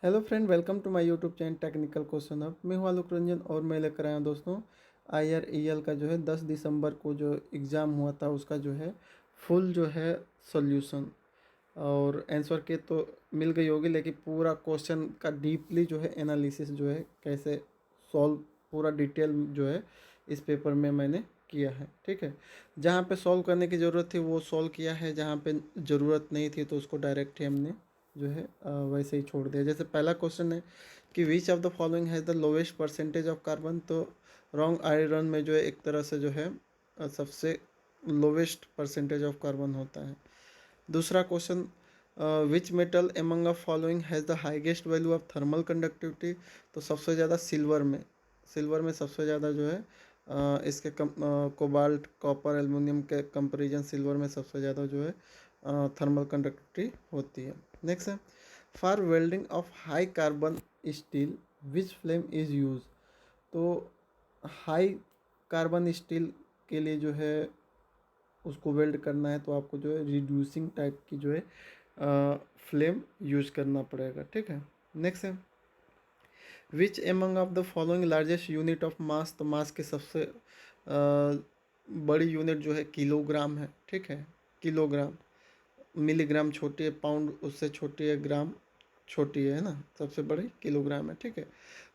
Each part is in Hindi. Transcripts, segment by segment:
Hello friend, welcome to my YouTube channel technical question hub. मैं हूं आलोक रंजन और मैं लेकर आया हूं दोस्तों IREL का जो है 10 दिसंबर को जो एग्ज़ाम हुआ था उसका जो है फुल जो है सॉल्यूशन और आंसर के तो मिल गई होगी, लेकिन पूरा क्वेश्चन का डीपली जो है एनालिसिस जो है कैसे सॉल्व पूरा डिटेल जो है इस पेपर में मैंने किया है। ठीक है, जहाँ पे सॉल्व करने की ज़रूरत थी वो सॉल्व किया है, जहाँ पे ज़रूरत नहीं थी तो उसको डायरेक्ट ही हमने जो है वैसे ही छोड़ दिया। जैसे पहला क्वेश्चन है कि which of the following has the lowest percentage of carbon, तो रॉन्ग आयरन में जो है एक तरह से जो है सबसे लोवेस्ट परसेंटेज ऑफ कार्बन होता है। दूसरा question, which metal among of following has the highest value of thermal conductivity, तो सबसे ज़्यादा सिल्वर में सबसे ज़्यादा जो है इसके कोबाल्ट, कॉपर, एल्युमिनियम के कंपेरिजन सिल्वर में सबसे ज़्यादा जो है थर्मल कंडक्टिविटी होती है। नेक्स्ट है, for welding of high carbon steel which flame is use, तो हाई कार्बन स्टील के लिए जो है उसको वेल्ड करना है तो आपको जो है रिड्यूसिंग टाइप की जो है फ्लेम यूज करना पड़ेगा। ठीक है, नेक्स्ट है, which among of the following largest unit of mass, तो मास की सबसे बड़ी यूनिट जो है किलोग्राम है। ठीक है, किलोग्राम, मिलीग्राम छोटी है, पाउंड उससे छोटी है, ग्राम छोटी है ना, सबसे बड़ी किलोग्राम है। ठीक है,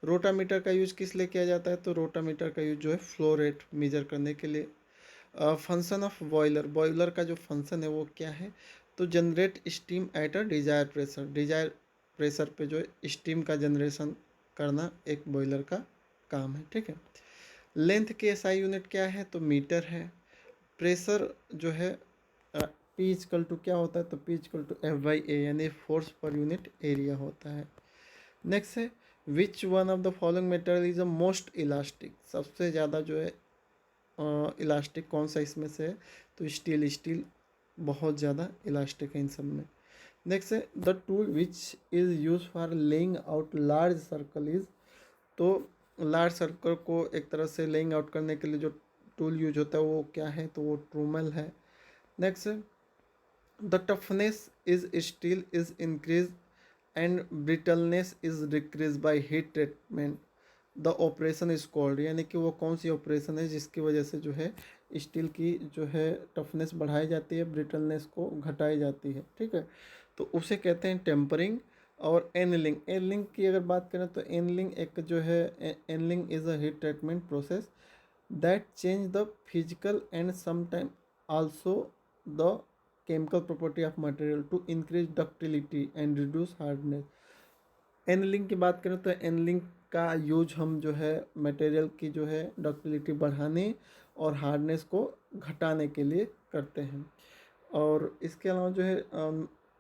रोटामीटर का यूज किस लिए किया जाता है, तो रोटामीटर का यूज जो है फ्लो रेट मेजर करने के लिए। फंक्शन ऑफ बॉयलर, बॉयलर का जो फंक्शन है वो क्या है, तो generate steam at a desire pressure पे जो है स्टीम का जनरेशन करना एक बॉयलर का काम है। ठीक है, लेंथ की एसआई यूनिट क्या है, तो मीटर है। प्रेशर जो है पी इजकल टू क्या होता है, तो पी इजकल टू F/A यानी फोर्स पर यूनिट एरिया होता है। नेक्स्ट है, which one of the following material is the most elastic, सबसे ज़्यादा जो है इलास्टिक कौन सा इसमें से है, तो स्टील बहुत ज़्यादा इलास्टिक है इन सब में। नेक्स्ट है, the tool which is use for laying out large circle is, तो लार्ज सर्कल को एक तरह से लेइंग आउट करने के लिए जो टूल यूज होता है वो क्या है, तो वो ट्रूमल है। नेक्स्ट है, the toughness is steel is increase and brittleness is decrease by heat treatment, the operation is called, यानी कि वो कौन सी ऑपरेशन है जिसकी वजह से जो है स्टील की जो है टफनेस बढ़ाई जाती है, ब्रिटलनेस को घटाई जाती है। ठीक है, तो उसे कहते हैं टेम्परिंग। और एनलिंग, एनलिंग की अगर बात करें तो एनलिंग एक जो है annealing is a heat treatment process that change the physical and sometime also the chemical property of material to increase ductility and reduce hardness। एनलिंग की बात करें तो एनलिंग का यूज हम जो है मटेरियल की जो है डक्टिलिटी बढ़ाने और हार्डनेस को घटाने के लिए करते हैं। और इसके अलावा जो है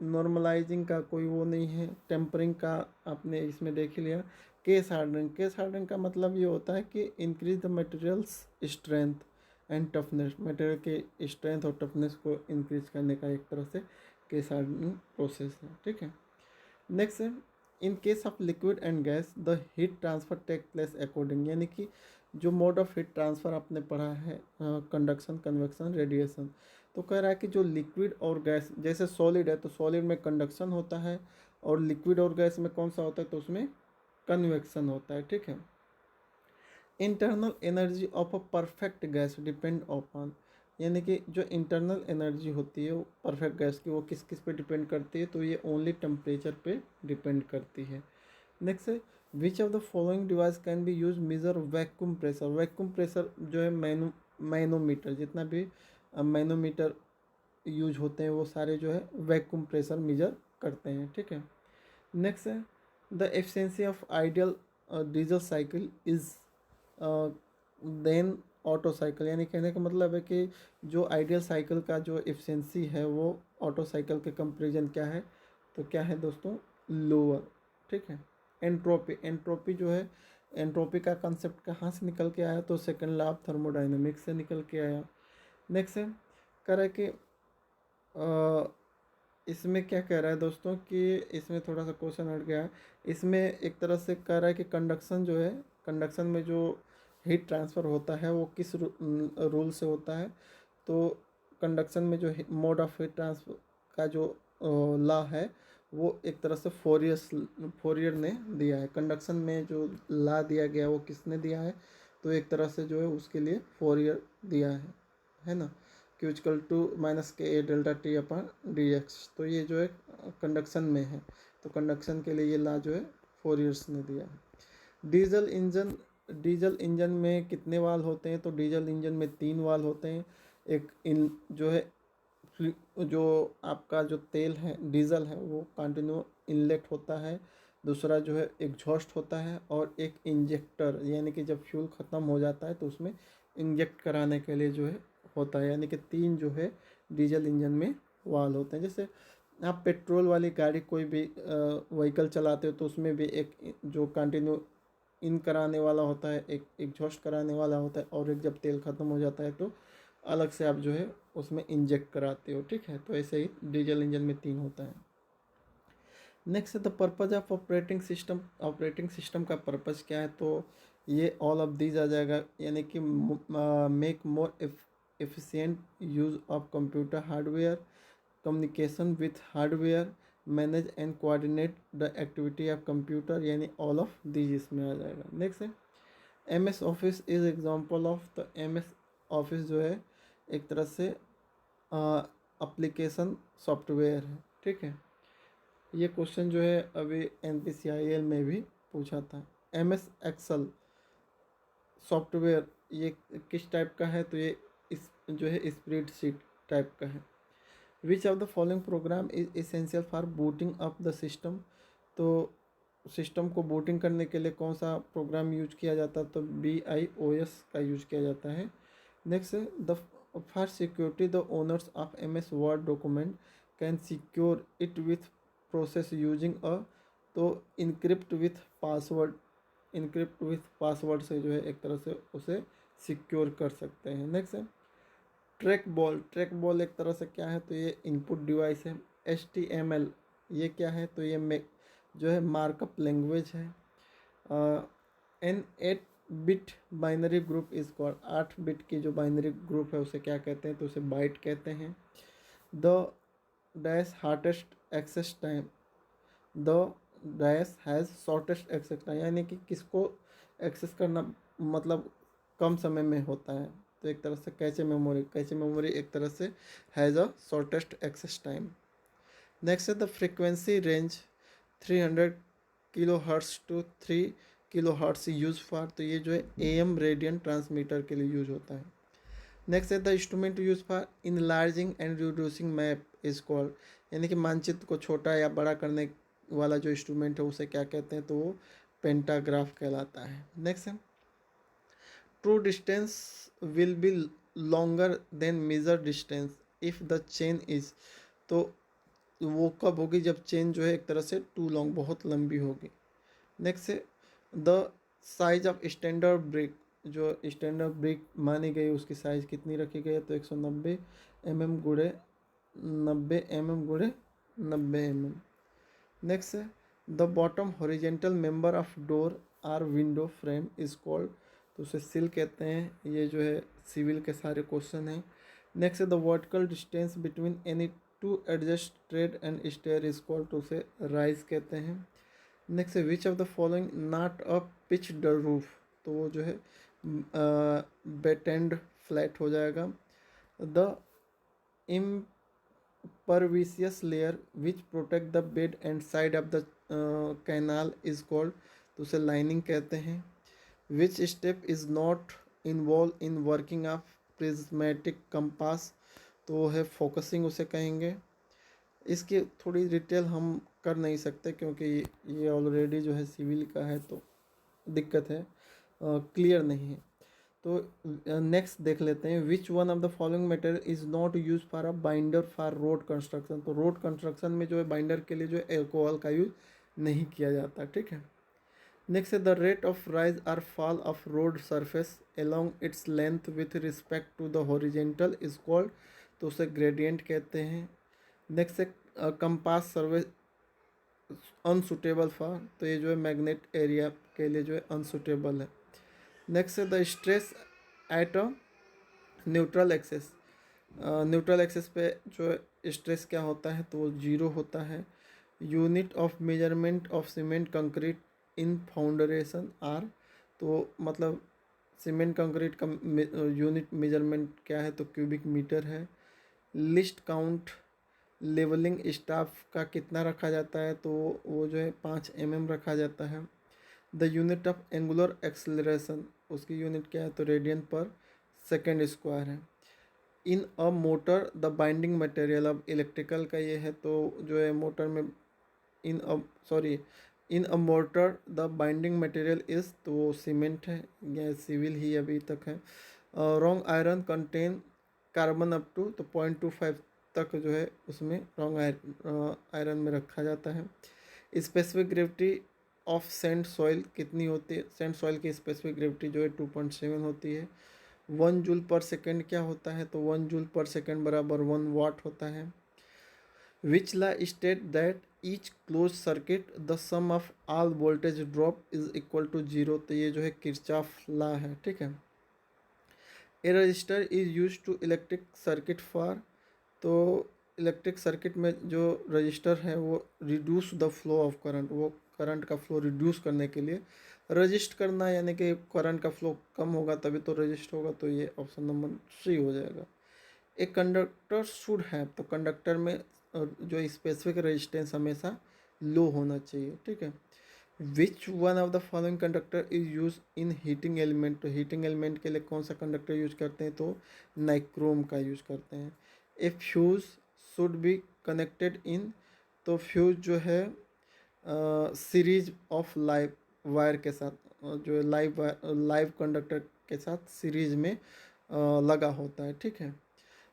नॉर्मलाइजिंग का कोई वो नहीं है। टेम्परिंग का आपने इसमें देख ही लिया। केस हार्डनिंग का मतलब ये होता है कि increase the materials strength and toughness, material के स्ट्रेंथ और टफनेस को इंक्रीज करने का एक तरह से केस हार्डनिंग प्रोसेस है। ठीक है, नेक्स्ट है, in case of liquid and gas the heat transfer take place according, यानी कि जो मोड ऑफ हीट ट्रांसफ़र आपने पढ़ा है कंडक्शन, कन्वेक्शन, रेडिएशन, तो कह रहा है कि जो लिक्विड और गैस, जैसे सॉलिड है तो सॉलिड में कंडक्शन होता है और लिक्विड और गैस में कौन सा होता है, तो उसमें कन्वेक्शन होता है। ठीक है, internal energy of a perfect gas depend upon, यानी कि जो इंटरनल एनर्जी होती है वो परफेक्ट गैस की वो किस किस पे डिपेंड करती है, तो ये ओनली टेम्परेचर पे डिपेंड करती है। नेक्स्ट है, which of the following device can be use major vacuum pressure, vacuum pressure जो है मैनोमीटर, जितना भी मैनोमीटर यूज होते हैं वो सारे जो है वैक्यूम प्रेशर मेजर करते हैं। ठीक है, नेक्स्ट है, the efficiency of ideal diesel cycle is than Otto cycle, यानी कहने का मतलब है कि जो आइडियल साइकिल का जो एफिशिएंसी है वो ऑटो साइकिल के कंपेरिजन क्या है, तो क्या है दोस्तों, लोअर। ठीक है, एंट्रोपी, एंट्रोपी जो है, एंट्रोपी का कंसेप्ट कहाँ से निकल के आया, तो सेकंड लॉ ऑफ थर्मोडाइनमिक्स से निकल के आया। नेक्स्ट है, कह रहा है कि इसमें क्या कह रहा है दोस्तों कि इसमें थोड़ा सा क्वेश्चन हट गया है। इसमें एक तरह से कह रहा है कि कंडक्शन जो है, कंडक्शन में जो हीट ट्रांसफ़र होता है वो किस रूल से होता है, तो कंडक्शन में जो मोड ऑफ हीट ट्रांसफर का जो लॉ है वो एक तरह से फोरियर ने दिया है। कंडक्शन में जो ला दिया गया वो किसने दिया है, तो एक तरह से जो है उसके लिए फोरियर दिया है ना, क्यू इक्वल टू माइनस के ए डेल्टा टी अपन डी एक्स। तो ये जो है कंडक्शन में है, तो कंडक्शन के लिए ये ला जो है फोरियर्स ने दिया है। डीजल इंजन में कितने वाल्व होते हैं, तो डीजल इंजन में 3 वाल्व होते हैं। एक इन जो है जो आपका जो तेल है डीजल है वो कंटिन्यू इनलेट होता है, दूसरा जो है एग्जॉस्ट होता है, और एक इंजेक्टर यानी कि जब फ्यूल ख़त्म हो जाता है तो उसमें इंजेक्ट कराने के लिए जो है होता है। यानी कि 3 जो है डीजल इंजन में वाल्व होते हैं। जैसे आप पेट्रोल वाली गाड़ी कोई भी व्हीकल चलाते हो तो उसमें भी एक जो कंटिन्यू इन कराने वाला होता है, एक एग्जॉस्ट कराने वाला होता है, और एक जब तेल ख़त्म हो जाता है तो अलग से आप जो है उसमें इंजेक्ट कराते हो। ठीक है, तो ऐसे ही डीजल इंजन में 3 होता है। नेक्स्ट है the purpose of operating system. Operating system का पर्पज क्या है, तो ये ऑल ऑफ दीज आ जाएगा, यानी कि make more efficient use of computer hardware, communication with hardware, manage and coordinate the activity of computer, यानी ऑल ऑफ दीज इसमें आ जाएगा। नेक्स्ट है M S office is example of. The M S office जो है एक तरह से एप्लीकेशन सॉफ्टवेयर है। ठीक है, ये क्वेश्चन जो है अभी NPCIL में भी पूछा था। एम एस एक्सल सॉफ्टवेयर ये किस टाइप का है, तो ये इस जो है स्प्रेडशीट टाइप का है। Which of the following programme is essential for booting up the system, तो सिस्टम को बूटिंग करने के लिए कौन सा प्रोग्राम यूज किया जाता है, तो BIOS का यूज किया जाता है। Next the for security the owners of MS word document can secure it with process using a, तो इनक्रिप्ट विथ पासवर्ड से जो है एक तरह से उसे सिक्योर कर सकते हैं। नेक्स्ट है ट्रैक बॉल एक तरह से क्या है, तो ये इनपुट डिवाइस है। HTML ये क्या है, तो ये जो है मार्कअप लैंग्वेज है। An 8 bit binary group is called, 8 bit की जो बाइनरी ग्रुप है उसे क्या कहते हैं, तो उसे बाइट कहते हैं। The dash hardest access time, the dash has shortest access time, यानी कि किसको एक्सेस करना मतलब कम समय में होता है, तो एक तरह से कैचे मेमोरी एक तरह से has a shortest access time. Next है the frequency range 300 kilo hertz to 3 kilo hertz use for, तो ये जो है AM रेडियन ट्रांसमीटर के लिए यूज होता है। नेक्स्ट है the instrument use for enlarging and reducing map is called, यानी कि मानचित्र को छोटा या बड़ा करने वाला जो इंस्ट्रूमेंट है उसे क्या कहते हैं, तो वो पेंटाग्राफ कहलाता है। नेक्स्ट है true distance will be longer than major distance if the chain is, तो वो कब होगी, जब चेन जो है एक तरह से टू लॉन्ग बहुत लंबी होगी। नेक्स्ट है the size of standard brick, जो स्टैंडर्ड ब्रिक मानी गई उसकी साइज कितनी रखी गई है, तो 190 mm गुड़े 90 mm गुड़े 90 mm। नेक्स्ट है the bottom horizontal member of door or window frame is called, तो उसे सिल कहते हैं। ये जो है सिविल के सारे क्वेश्चन हैं। नेक्स्ट है the vertical distance between any two adjust trade and stair is called, तो उसे राइज कहते हैं। नेक्स्ट है which of the following not a pitched roof, तो वो जो है बेटेंड फ्लैट हो जाएगा। The impervious layer which protect the bed and side of the canal is called, तो उसे लाइनिंग कहते हैं। Which step is not involve in working of prismatic compass, तो वो है फोकसिंग उसे कहेंगे। इसकी थोड़ी डिटेल हम कर नहीं सकते क्योंकि ये ऑलरेडी जो है सिविल का है, तो दिक्कत है, क्लियर नहीं है। तो नेक्स्ट देख लेते हैं which one of the following material is not use for a binder for road construction, तो रोड कंस्ट्रक्शन में जो है बाइंडर के लिए जो है एल्कोहल का यूज नहीं किया जाता। ठीक है, नेक्स्ट है द रेट ऑफ राइज और fall of road surface along its length with respect to the horizontal is called, तो उसे ग्रेडियंट कहते हैं। नेक्स्ट है कंपास सर्वे अनसुटेबल फॉर, तो ये जो है मैग्नेट एरिया के लिए जो है अनसुटेबल है। नेक्स्ट है the stress at a neutral axis, neutral axis पे जो है स्ट्रेस क्या होता है, तो वो 0 होता है। Unit of measurement of cement concrete in foundation are, तो मतलब सीमेंट कंक्रीट का यूनिट मेजरमेंट क्या है, तो क्यूबिक मीटर है। लिस्ट काउंट लेवलिंग स्टाफ का कितना रखा जाता है, तो वो जो है 5 रखा जाता है। The unit of angular acceleration, उसकी यूनिट क्या है, तो रेडियन पर सेकेंड स्क्वायर है। In a motor the binding material, अब इलेक्ट्रिकल का ये है, तो जो है मोटर में in a sorry in a motor the binding material is, तो वो सीमेंट है या सिविल ही अभी तक है। रॉन्ग iron contain carbon up to, तो 0.25 तक जो है उसमें रॉन्ग आयरन में रखा जाता है। Specific gravity of sand soil कितनी होती है, सैंड सॉइल की स्पेसिफिक ग्रेविटी जो है 2.7 होती है। 1 जूल पर सेकेंड क्या होता है, तो 1 जूल पर सेकेंड बराबर 1 वाट होता है। Which law state that each close circuit the sum of all voltage drop is equal to 0, तो ये जो है किरचॉफ ला है, ठीक है। A resistor is use to electric circuit for, तो इलेक्ट्रिक सर्किट में जो रजिस्टर है वो reduce the flow of current, वो करंट का फ्लो रिड्यूस करने के लिए रजिस्ट करना, यानी कि करंट का फ्लो कम होगा तभी तो रजिस्ट होगा, तो ये ऑप्शन नंबर सी हो जाएगा। एक कंडक्टर शुड है, तो कंडक्टर में जो स्पेसिफिक रेजिस्टेंस हमेशा लो होना चाहिए, ठीक है। Which one of the following conductor is use in heating element, तो हीटिंग एलिमेंट के लिए कौन सा कंडक्टर यूज करते हैं, तो नाइक्रोम का यूज करते हैं। A fuse should be connected in, तो फ्यूज जो है सीरीज ऑफ लाइव वायर के साथ, जो है लाइव कंडक्टर के साथ सीरीज में लगा होता है, ठीक है।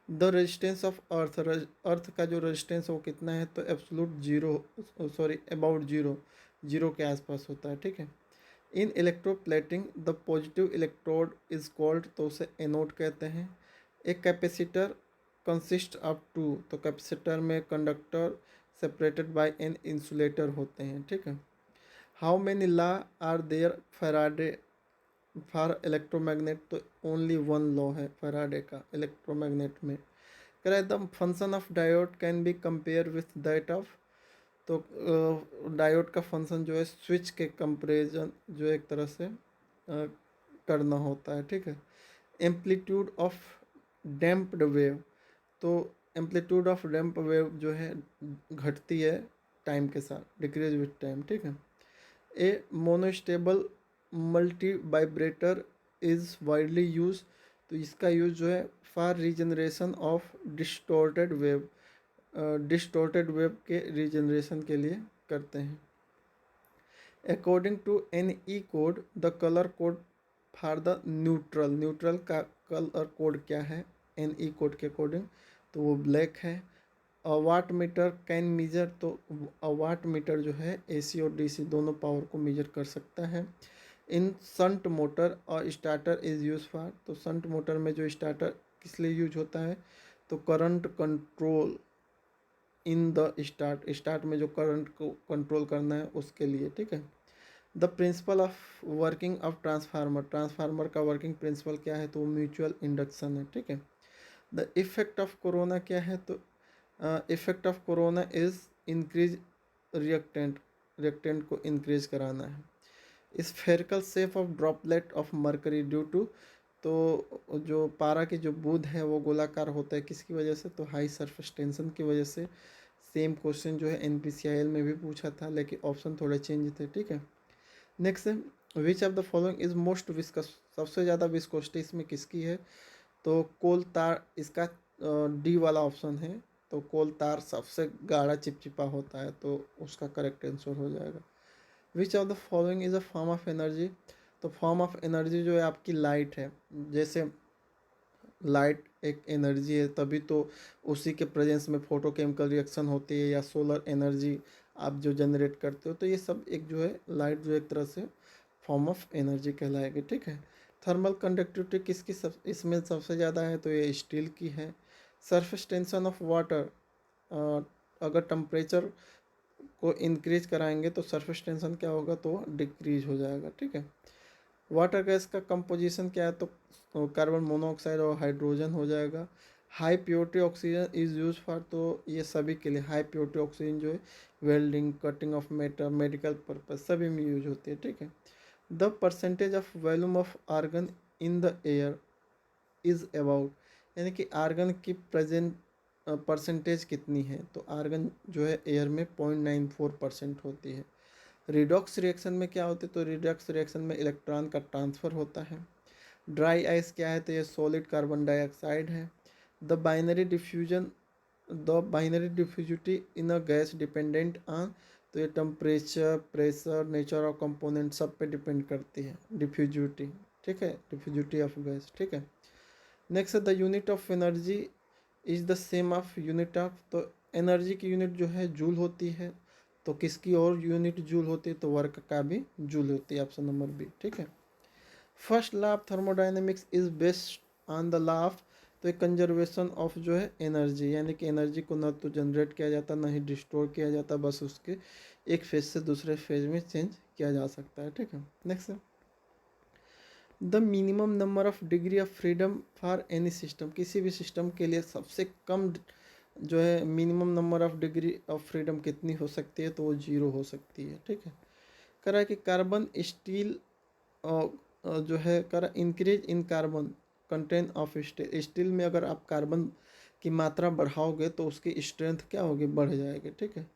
The resistance of earth, earth का जो रेजिस्टेंस है वो कितना है, तो absolute zero, sorry about zero, zero के आसपास होता है, ठीक है। In electroplating the positive electrode is called, तो उसे एनोड कहते हैं। एक कैपेसिटर कंसिस्ट ऑफ टू, तो कैपेसिटर में conductor separated by an insulator होते हैं, ठीक है। How many law are there Faraday for electromagnet, तो ओनली वन लॉ है फैराडे का इलेक्ट्रोमैग्नेट में। कह रहा है the function of diode can be compare with that of, तो डायोड का फंक्शन जो है स्विच के कंपेरिजन जो एक तरह से करना होता है, ठीक है। एम्पलीट्यूड ऑफ डैम्प्ड वेव, तो एम्पलीट्यूड ऑफ डैम्प वेव जो है घटती है टाइम के साथ, डिक्रीज विथ टाइम, ठीक है। A monostable multi vibrator is widely use, तो इसका यूज जो है for regeneration of distorted wave के रीजनरेशन के लिए करते हैं। According to N E code the colour code for the neutral, neutral का कलर कोड क्या है एन ई कोड के अकॉर्डिंग, तो वो ब्लैक है। वाट मीटर कैन मीजर, तो वाट मीटर जो है एसी और डीसी दोनों पावर को मेजर कर सकता है। इन संट मोटर और स्टार्टर इज़ यूज फॉर, तो संट मोटर में जो स्टार्टर किस लिए यूज होता है, तो current control in the start में जो करंट को कंट्रोल करना है उसके लिए, ठीक है। The principle of working of transformer, transformer का वर्किंग प्रिंसिपल क्या है, तो म्यूचुअल इंडक्शन है, ठीक है। द इफेक्ट ऑफ कोरोना क्या है, तो effect of corona is increase reactant, reactant को इंक्रीज कराना है। Spherical shape of droplet of mercury due to, तो जो पारा की जो बूंद है वो गोलाकार होता है किसकी वजह से, तो हाई सरफेस टेंशन की वजह से। सेम क्वेश्चन जो है एनपीसीआईएल में भी पूछा था लेकिन ऑप्शन थोड़े चेंज थे, ठीक है। नेक्स्ट है which of the following is most viscous, सबसे ज़्यादा विस्कोसिटी इसमें किसकी है, तो कोल तार, इसका डी वाला ऑप्शन है, तो कोल तार सबसे गाढ़ा चिपचिपा होता है, तो उसका करेक्ट आंसर हो जाएगा। Which of the following is a form of energy, तो फॉर्म ऑफ एनर्जी जो है आपकी लाइट है, जैसे लाइट एक एनर्जी है तभी तो उसी के प्रेजेंस में फोटोकेमिकल रिएक्शन होती है, या सोलर एनर्जी आप जो जनरेट करते हो, तो ये सब एक जो है लाइट जो एक तरह से फॉर्म ऑफ एनर्जी कहलाएगी, ठीक है। थर्मल कंडक्टिविटी किसकी इसमें सबसे ज़्यादा है, तो ये स्टील की है। सरफेस टेंशन ऑफ वाटर, अगर टेम्परेचर को इंक्रीज कराएंगे तो सरफेस टेंशन क्या होगा, तो डिक्रीज हो जाएगा, ठीक है। वाटर गैस का कंपोजिशन क्या है, तो कार्बन मोनोऑक्साइड और हाइड्रोजन हो जाएगा। High purity oxygen is use for, तो ये सभी के लिए हाई प्योरिटी ऑक्सीजन जो है welding, cutting of metal, medical purpose सभी में यूज होती है, ठीक है। The percentage of volume of argon in the air is about, यानी कि आर्गन की प्रेजेंट परसेंटेज कितनी है, तो आर्गन जो है एयर में 0.94% होती है। रिडॉक्स रिएक्शन में क्या होती है, तो रिडॉक्स रिएक्शन में इलेक्ट्रॉन का ट्रांसफ़र होता है। ड्राई आइस क्या है, तो ये सॉलिड कार्बन डाइऑक्साइड है। The binary diffusion, the binary diffusivity in a gas dependent on, तो ये temperature, pressure, nature of component सब पे डिपेंड करती है डिफ्यूजिटी, ठीक है, डिफ्यूजिटी ऑफ गैस, ठीक है। Next the unit of energy is the same of unit of, तो एनर्जी की यूनिट जो है जूल होती है, तो किसकी और यूनिट जूल होती है, तो वर्क का भी जूल होती है, ऑप्शन नंबर बी, ठीक है। First law of thermodynamics is based on the law of, तो एक कंजर्वेशन ऑफ जो है एनर्जी, यानी कि एनर्जी को ना तो जनरेट किया जाता ना ही डिस्टोर किया जाता, बस उसके एक फेज से दूसरे फेज में चेंज किया जा सकता है, ठीक है। Next, the minimum number of degree of freedom for any system, किसी भी सिस्टम के लिए सबसे कम जो है minimum number of degree of freedom कितनी हो सकती है, तो वो 0 हो सकती है, ठीक है। करा कि कार्बन स्टील जो है करा increase in carbon content of steel, steel में अगर आप कार्बन की मात्रा बढ़ाओगे तो उसकी स्ट्रेंथ क्या होगी, बढ़ जाएगी, ठीक है।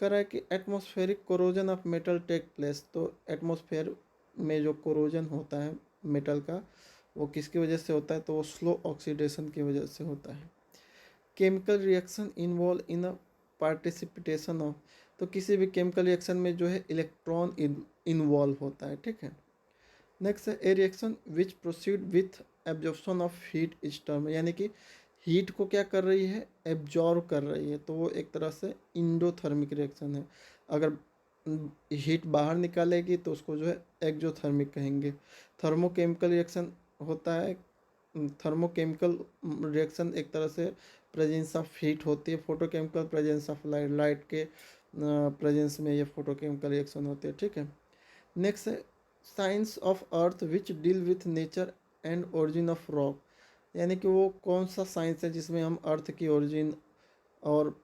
करा है कि atmospheric corrosion of metal take place, तो एटमॉस्फेयर में जो कोरोजन होता है मेटल का, वो किसकी वजह से होता है, तो वो स्लो ऑक्सीडेशन की वजह से होता है। Chemical reaction involve in a participation of, तो किसी भी केमिकल रिएक्शन में जो है इलेक्ट्रॉन इन्वॉल्व होता है, ठीक है। नेक्स्ट है ए reaction which proceed with absorption of heat is term, यानी कि हीट को क्या कर रही है, एब्जॉर्व कर रही है, तो वो एक तरह से इंडोथर्मिक रिएक्शन है। अगर हीट बाहर निकालेगी तो उसको जो है एक्जोथर्मिक कहेंगे। थर्मोकेमिकल रिएक्शन होता है, थर्मोकेमिकल रिएक्शन एक तरह से प्रेजेंस ऑफ हीट होती है, photochemical presence of light, light के प्रेजेंस में ये फोटोकेमिकल रिएक्शन होती है, ठीक है। नेक्स्ट है science of earth which deal with nature and origin of rock, यानी कि वो कौन सा साइंस है जिसमें हम अर्थ की ओरिजिन और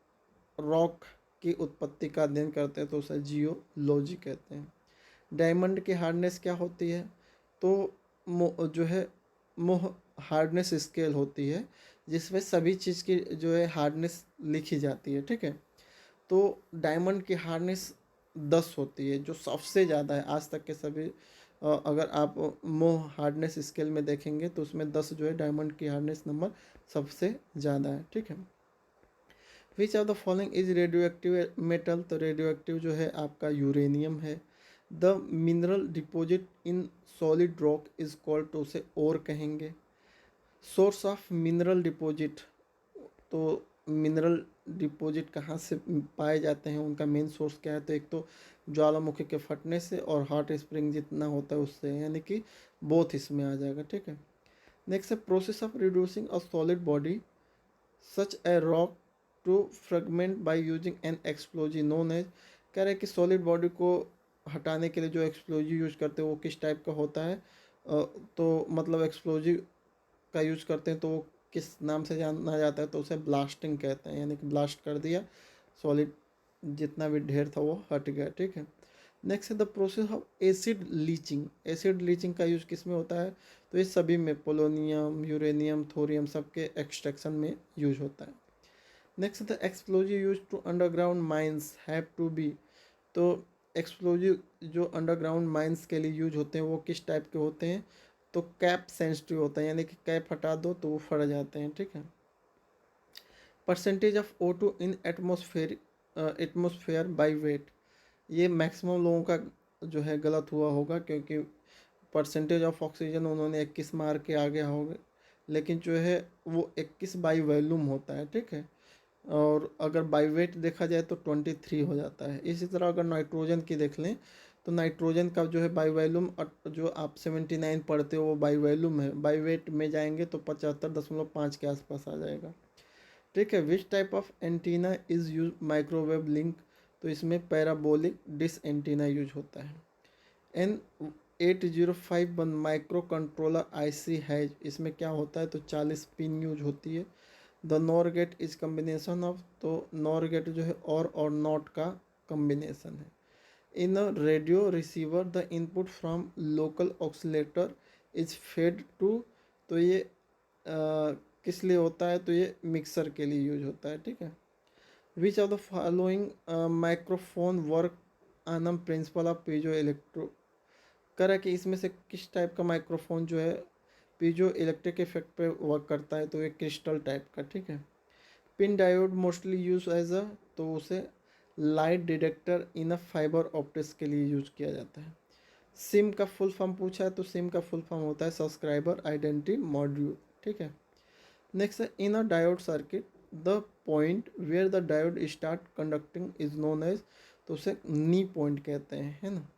रॉक की उत्पत्ति का अध्ययन करते हैं, तो उसे जियोलॉजी कहते हैं। डायमंड की हार्डनेस क्या होती है, तो जो है मोह हार्डनेस स्केल होती है, जिसमें सभी चीज़ की जो है हार्डनेस लिखी जाती है, ठीक है। तो डायमंड की हार्डनेस 10 होती है, जो सबसे ज़्यादा है आज तक के सभी। अगर आप मोह हार्डनेस स्केल में देखेंगे तो उसमें 10 जो है डायमंड की हार्डनेस नंबर सबसे ज़्यादा है, ठीक है। Which of the following is radio active metal, तो रेडियो एक्टिव जो है आपका यूरेनियम है। The mineral deposit in solid rock is called, तो उसे और कहेंगे। सोर्स ऑफ मिनरल डिपॉजिट, तो मिनरल डिपॉजिट कहाँ से पाए जाते हैं, उनका मेन सोर्स क्या है, तो एक तो ज्वालामुखी के फटने से और हॉट स्प्रिंग जितना होता है उससे, यानी कि बोथ इसमें आ जाएगा, ठीक है। नेक्स्ट है process of reducing a solid body such a rock to fragment by using an explosive known as, कह रहे हैं कि सॉलिड बॉडी को हटाने के लिए जो एक्सप्लोजिव यूज करते हैं वो किस टाइप का होता है, तो मतलब एक्सप्लोजिव का यूज करते हैं तो वो किस नाम से जाना जाता है, तो उसे ब्लास्टिंग कहते हैं, यानी कि ब्लास्ट कर दिया सॉलिड, जितना भी ढेर था वो हट गया, ठीक है। नेक्स्ट है the process of acid leaching, acid leaching का यूज किस में होता है, तो ये सभी में पोलोनियम, यूरेनियम, थोरियम सबके एक्सट्रैक्शन में यूज होता है। Next the explosive use to underground mines have to be, तो एक्सप्लोजिव जो अंडरग्राउंड माइंस के लिए यूज होते हैं वो किस टाइप के होते हैं, तो कैप सेंसिटिव होता है, यानी कि कैप हटा दो तो वो फट जाते हैं, ठीक है। Percentage of O2 in atmosphere by wait, ये मैक्सिमम लोगों का जो है गलत हुआ होगा, क्योंकि परसेंटेज ऑफ ऑक्सीजन उन्होंने 21 मार के आगे होंगे, लेकिन जो है वो 21 बाई वॉल्यूम होता है, ठीक है। और अगर बाई वेट देखा जाए तो 23 हो जाता है। इसी तरह अगर नाइट्रोजन की देख लें तो नाइट्रोजन का जो है बाई वॉल्यूम जो आप 79 पढ़ते हो वो बाई वॉल्यूम है, बाई वेट में जाएंगे तो 75.5 के आसपास आ जाएगा, ठीक है। Which type of antenna is use microwave link, तो इसमें पैराबोलिक डिस एंटीना यूज होता है। N8051 माइक्रो कंट्रोलर IC है, इसमें क्या होता है, तो 40 पिन यूज होती है। The NOR gate is combination of, तो नॉर गेट जो है और नॉट का कम्बिनेशन है। In a radio receiver the input from local oscillator is fed to, तो ये किस लिए होता है, तो ये मिक्सर के लिए यूज होता है, ठीक है। Which of the following microphone work on principle of piezo electro, कह रहा है कि इसमें से किस टाइप का माइक्रोफोन जो है पीजो इलेक्ट्रिक इफेक्ट पे वर्क करता है, तो ये क्रिस्टल टाइप का, ठीक है। Pin diode mostly use as a, तो उसे light detector in a fibre optics के लिए यूज किया जाता है। सिम का फुल फॉर्म पूछा है, तो सिम का फुल फॉर्म होता है सब्सक्राइबर आइडेंटिटी मॉड्यूल, ठीक है। नेक्स्ट है in a diode circuit the point where the diode start conducting is known as, तो उसे नी पॉइंट कहते हैं, है ना।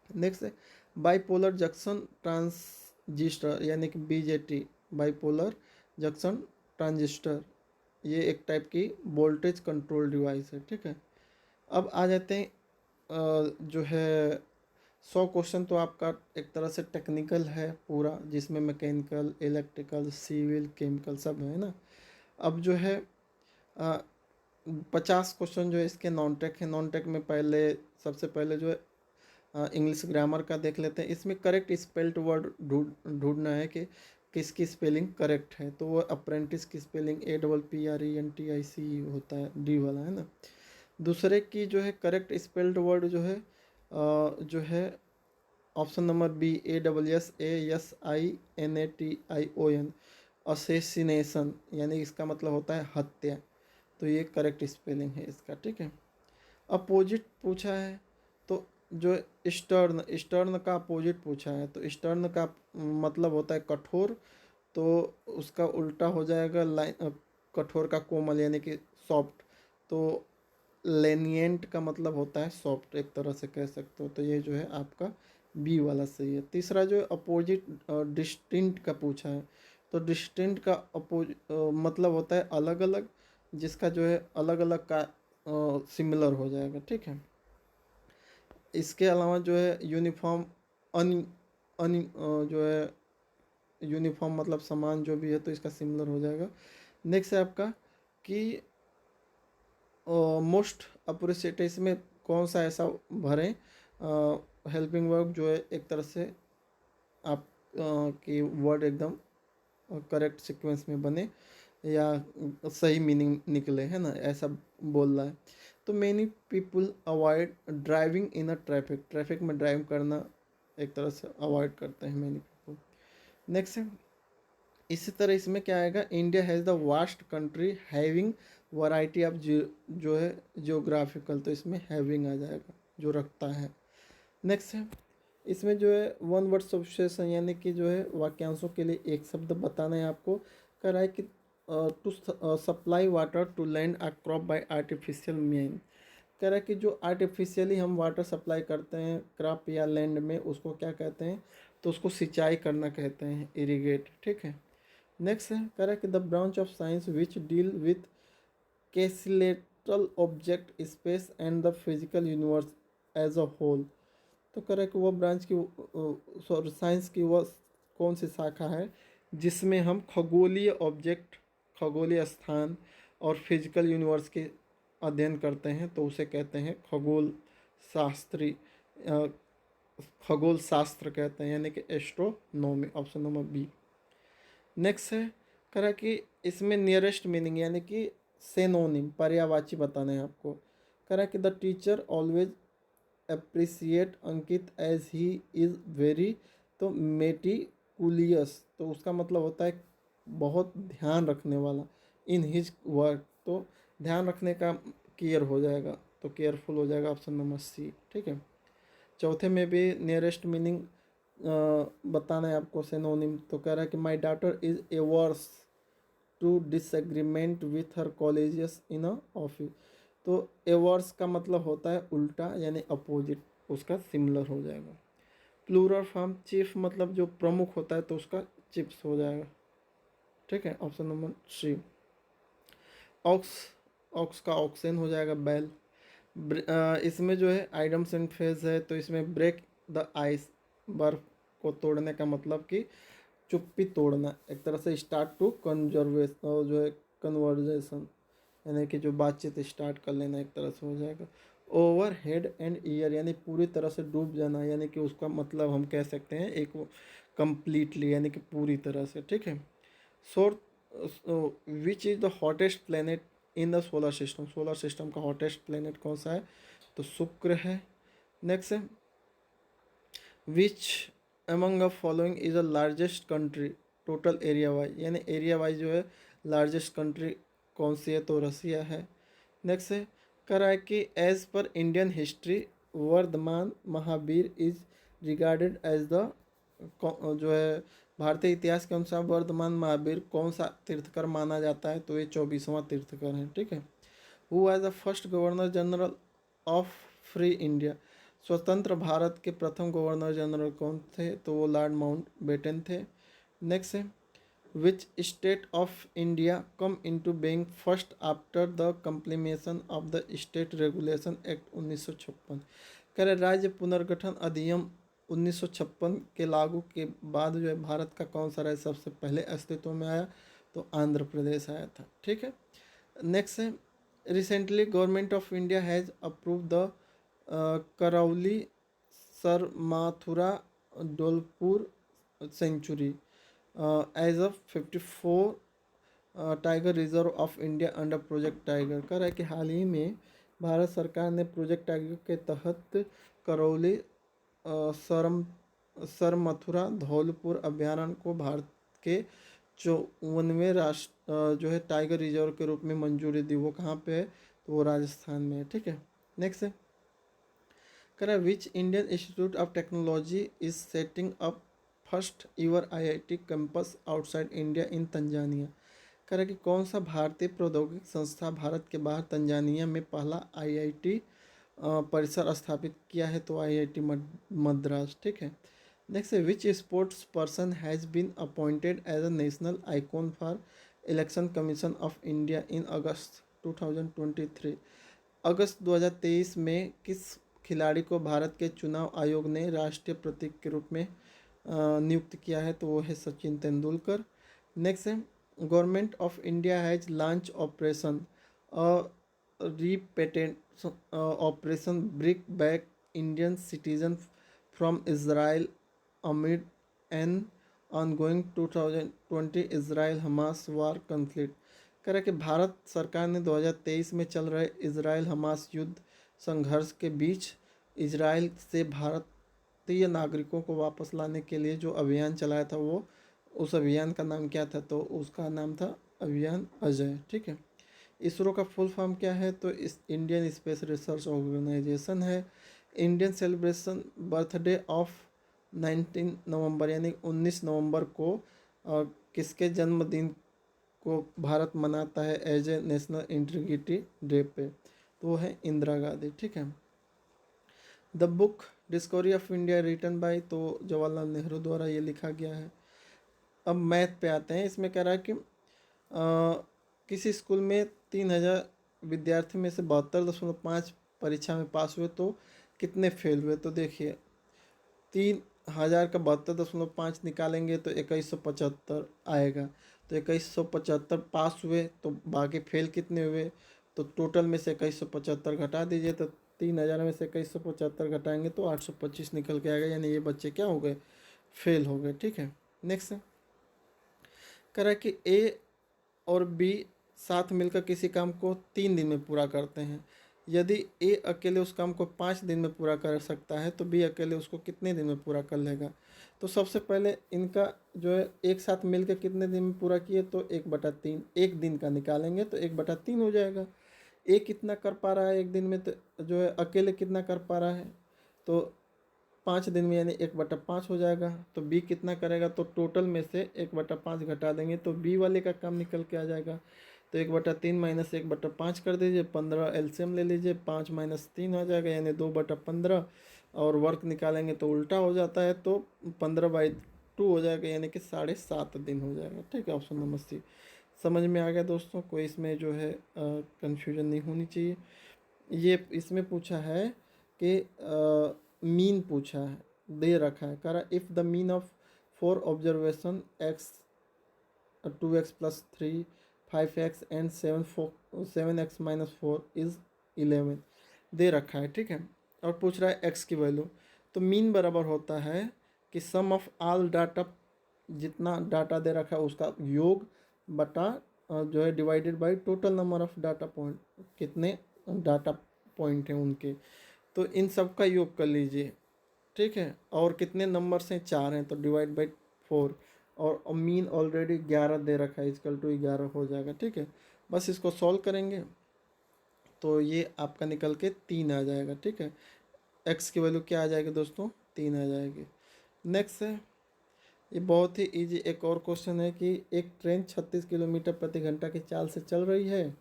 नेक्स्ट है बाइपोलर जंक्शन ट्रांजिस्टर यानी कि बीजेटी, बाइपोलर जंक्शन ट्रांजिस्टर, ये एक टाइप की वोल्टेज कंट्रोल डिवाइस है, ठीक है। अब आ जाते हैं जो है 100 क्वेश्चन, तो आपका एक तरह से टेक्निकल है पूरा, जिसमें मैकेनिकल, इलेक्ट्रिकल, सिविल, केमिकल सब है ना। अब जो है 50 क्वेश्चन जो है इसके नॉन टेक है। नॉन टेक में पहले सबसे पहले जो है इंग्लिश ग्रामर का देख लेते हैं। इसमें करेक्ट स्पेल्ड वर्ड ढूंढना है कि किसकी स्पेलिंग करेक्ट है, तो वो अप्रेंटिस की स्पेलिंग APPRENTIC होता है, डी वाला, है ना। दूसरे की जो है करेक्ट स्पेल्ड वर्ड जो है जो है option number B ASSASINATION, assassination, यानी इसका मतलब होता है हत्या, तो ये करेक्ट स्पेलिंग है इसका, ठीक है। अपोजिट पूछा है, तो जो स्टर्न, स्टर्न का अपोजिट पूछा है, तो स्टर्न का मतलब होता है कठोर, तो उसका उल्टा हो जाएगा लाइन, कठोर का कोमल यानी कि सॉफ्ट, तो लेनिएंट का मतलब होता है सॉफ्ट, एक तरह से कह सकते हो, तो ये जो है आपका बी वाला सही है। तीसरा जो है अपोजिट डिस्टिंक्ट का पूछा है, तो डिस्टिंक्ट का मतलब होता है अलग अलग, जिसका जो है अलग अलग का सिमिलर हो जाएगा, ठीक है। इसके अलावा जो है यूनिफॉर्म, अन अन जो है यूनिफॉर्म मतलब समान जो भी है, तो इसका सिमिलर हो जाएगा। नेक्स्ट है आपका कि मोस्ट अप्रिशिएट, इसमें कौन सा ऐसा भरें हेल्पिंग वर्ब जो है एक तरह से आप की वर्ड एकदम करेक्ट सीक्वेंस में बने या सही मीनिंग निकले, है ना, ऐसा बोल रहा है। तो many people avoid driving in a traffic, traffic में ड्राइव करना एक तरह से अवॉइड करते हैं मैनी पीपल। नेक्स्ट है इसी तरह इसमें क्या आएगा, India has the vast country having variety of जो है जियोग्राफिकल, तो इसमें हैविंग आ जाएगा जो रखता है। नेक्स्ट है इसमें जो है वन वर्ड सब्स्टिट्यूशन यानी कि जो है वाक्यांशों के लिए एक शब्द बताना है आपको। कह रहा है कि to supply water to land a crop by artificial mean, कह रहा है कि जो आर्टिफिशियली हम वाटर सप्लाई करते हैं क्रॉप या लैंड में, उसको क्या कहते हैं, तो उसको सिंचाई करना कहते हैं, इरिगेट, ठीक है। नेक्स्ट है कह रहा है कि the branch of science which deal with celestial object space and the physical universe as a whole, तो कह रहा है कि वो ब्रांच की सॉरी साइंस की वो कौन सी शाखा है जिसमें हम खगोलीय ऑब्जेक्ट, खगोलीय स्थान और फिजिकल यूनिवर्स के अध्ययन करते हैं, तो उसे कहते हैं खगोल शास्त्री, खगोल शास्त्र कहते हैं, यानी कि astronomy, option number B. Next है कह रहा है कि इसमें नियरेस्ट मीनिंग यानी कि सेनोनिम, पर्यायवाची बताना है आपको। कह रहा है कि the teacher always appreciate Ankit as he is very, तो मेटिकुलियस, तो उसका मतलब होता है बहुत ध्यान रखने वाला, इन हिज वर्क, तो ध्यान रखने का केयर हो जाएगा, तो केयरफुल हो जाएगा, ऑप्शन नंबर सी, ठीक है। चौथे में भी नियरेस्ट मीनिंग बताना है आपको सिनोनिम, तो कह रहा है कि my daughter is averse to disagreement with her colleagues in a office, तो एवर्स का मतलब होता है उल्टा यानी अपोजिट, उसका सिमिलर हो जाएगा। प्लूरल फॉर्म चीफ मतलब जो प्रमुख होता है, तो उसका चिप्स हो जाएगा, ठीक है, option number C. Ox, ox का ऑक्सेन हो जाएगा बैल। इसमें जो है आइडम्स एंड फेज है, तो इसमें ब्रेक द आइस, बर्फ को तोड़ने का मतलब कि चुप्पी तोड़ना, एक तरह से स्टार्ट टू कंजर्वेशन जो है कन्वर्जेशन, यानी कि जो बातचीत स्टार्ट कर लेना एक तरह से हो जाएगा। ओवर हेड एंड ईयर यानी पूरी तरह से डूब जाना, यानी कि उसका मतलब हम कह सकते हैं एक कंप्लीटली यानी कि पूरी तरह से, ठीक है। सोर which is the hottest planet in the solar system, solar system का हॉटेस्ट प्लेनेट कौन सा है, तो शुक्र है। नेक्स्ट है which among the following is the largest country total area wise, यानी एरिया वाइज जो है लार्जेस्ट कंट्री कौन सी है, तो रसिया है। नेक्स्ट है कह रहा है कि as per Indian history Vardhaman Mahavir is regarded as the, जो है भारतीय इतिहास के अनुसार वर्धमान महावीर कौन सा तीर्थकर माना जाता है, तो ये 24वां तीर्थकर है, ठीक है। Who as the first governor general of free India, स्वतंत्र भारत के प्रथम गवर्नर जनरल कौन थे, तो वो लॉर्ड माउंट बेटन थे। नेक्स्ट है which state of India come into being first after the completion of the state regulation act 1956, कह रहे राज्य पुनर्गठन अधिनियम 1956 के लागू के बाद जो है भारत का कौन सा राज्य सबसे पहले अस्तित्व में आया, तो आंध्र प्रदेश आया था, ठीक है। नेक्स्ट है recently government of India has approve the Karauli Sarmathura Dholpur sanctuary as a 54 tiger reserve of India under project tiger, कह रहा है कि हाल ही में भारत सरकार ने प्रोजेक्ट टाइगर के तहत करौली सरम सरमथुरा धौलपुर अभ्यारण्य को भारत के 54वें राष्ट्र जो है टाइगर रिजर्व के रूप में मंजूरी दी। वो कहाँ पे है, तो वो राजस्थान में है, ठीक है। नेक्स्ट है कह रहा है which Indian institute of technology is setting up first ईवर IIT campus outside India in Tanzania, कह रहा है कि कौन सा भारतीय प्रौद्योगिक संस्था भारत के बाहर तंजानिया में पहला आईआईटी परिसर स्थापित किया है, तो आईआईटी मद्रास, ठीक है। नेक्स्ट है which sports person has been appointed as a national icon for election commission of India in August 2023, अगस्त 2023 में किस खिलाड़ी को भारत के चुनाव आयोग ने राष्ट्रीय प्रतीक के रूप में नियुक्त किया है, तो वो है सचिन तेंदुलकर। नेक्स्ट है government of India has launch operation repatriate operation bring back Indian citizen from Israel amid an ongoing 2020 Israel Hamas war conflict, कह रहा है कि भारत सरकार ने 2023 में चल रहे इसराइल हमास युद्ध संघर्ष के बीच इसराइल से भारतीय नागरिकों को वापस लाने के लिए जो अभियान चलाया था, वो उस अभियान का नाम क्या था, तो उसका नाम था अभियान अजय, ठीक है। इसरो का फुल फॉर्म क्या है, तो इस इंडियन स्पेस रिसर्च ऑर्गेनाइजेशन है। इंडियन सेलिब्रेशन बर्थडे ऑफ 19 नवंबर यानी 19 नवंबर को किसके जन्मदिन को भारत मनाता है as a national integrity day पे, तो वो है इंदिरा गांधी, ठीक है। The book discovery of India written by, तो जवाहरलाल नेहरू द्वारा ये लिखा गया है। अब मैथ पे आते हैं, इसमें कह रहा है कि किसी स्कूल में 3000 विद्यार्थी में से 72.5 परीक्षा में पास हुए तो कितने फेल हुए, तो देखिए 3000 का 72.5 निकालेंगे तो 2175 आएगा, तो 2175 पास हुए, तो बाकी फेल कितने हुए, तो टोटल में से 2175 घटा दीजिए, तो 3000 में से 2175 घटाएंगे तो 825 निकल के आएगा, यानी ये बच्चे क्या हो गए, फेल हो गए, ठीक है। नेक्स्ट कह रहा है कि ए और बी साथ मिलकर किसी काम को 3 दिन में पूरा करते हैं, यदि ए अकेले उस काम को 5 दिन में पूरा कर सकता है तो बी अकेले उसको कितने दिन में पूरा कर लेगा, तो सबसे पहले इनका जो है एक साथ मिलकर कितने दिन में पूरा किए, तो 1/3 एक दिन का निकालेंगे तो 1/3 हो जाएगा। ए कितना कर पा रहा है एक दिन में, तो जो है अकेले कितना कर पा रहा है, तो 5 दिन में यानी 1/5 हो जाएगा। तो बी कितना करेगा, तो टोटल में से 1/5 घटा देंगे तो बी वाले का काम निकल के आ जाएगा, तो 1/3 माइनस 1/5 कर दीजिए, 15 एलसीएम ले लीजिए, 5 माइनस 3 हो जाएगा यानी 2/15, और वर्क निकालेंगे तो उल्टा हो जाता है, तो 15/2 हो जाएगा यानी कि 7.5 दिन हो जाएगा, ठीक है। ऑप्शन नंबर सी समझ में आ गया दोस्तों, कोई इसमें जो है कन्फ्यूजन नहीं होनी चाहिए। ये इसमें पूछा है कि मीन पूछा है, दे रखा है, कह रहा if the mean of 4 observation x 2x + 3 5x and 7x-4 is 11 दे रखा है, ठीक है। और पूछ रहा है x की वैल्यू। तो मीन बराबर होता है कि सम ऑफ ऑल डाटा, जितना डाटा दे रखा है उसका योग बटा जो है divided by total number of data point, कितने डाटा पॉइंट हैं उनके, तो इन सब का योग कर लीजिए, ठीक है। और कितने नंबर से 4 हैं तो डिवाइड बाई 4, और मीन ऑलरेडी 11 दे रखा है, इक्वल टू 11 हो जाएगा, ठीक है। बस इसको सॉल्व करेंगे तो ये आपका निकल के 3 आ जाएगा, ठीक है। एक्स की वैल्यू क्या आ जाएगी दोस्तों, 3 आ जाएगी। नेक्स्ट है, ये बहुत ही इजी एक और क्वेश्चन है कि एक ट्रेन 36 किलोमीटर प्रति घंटा की चाल से चल रही है।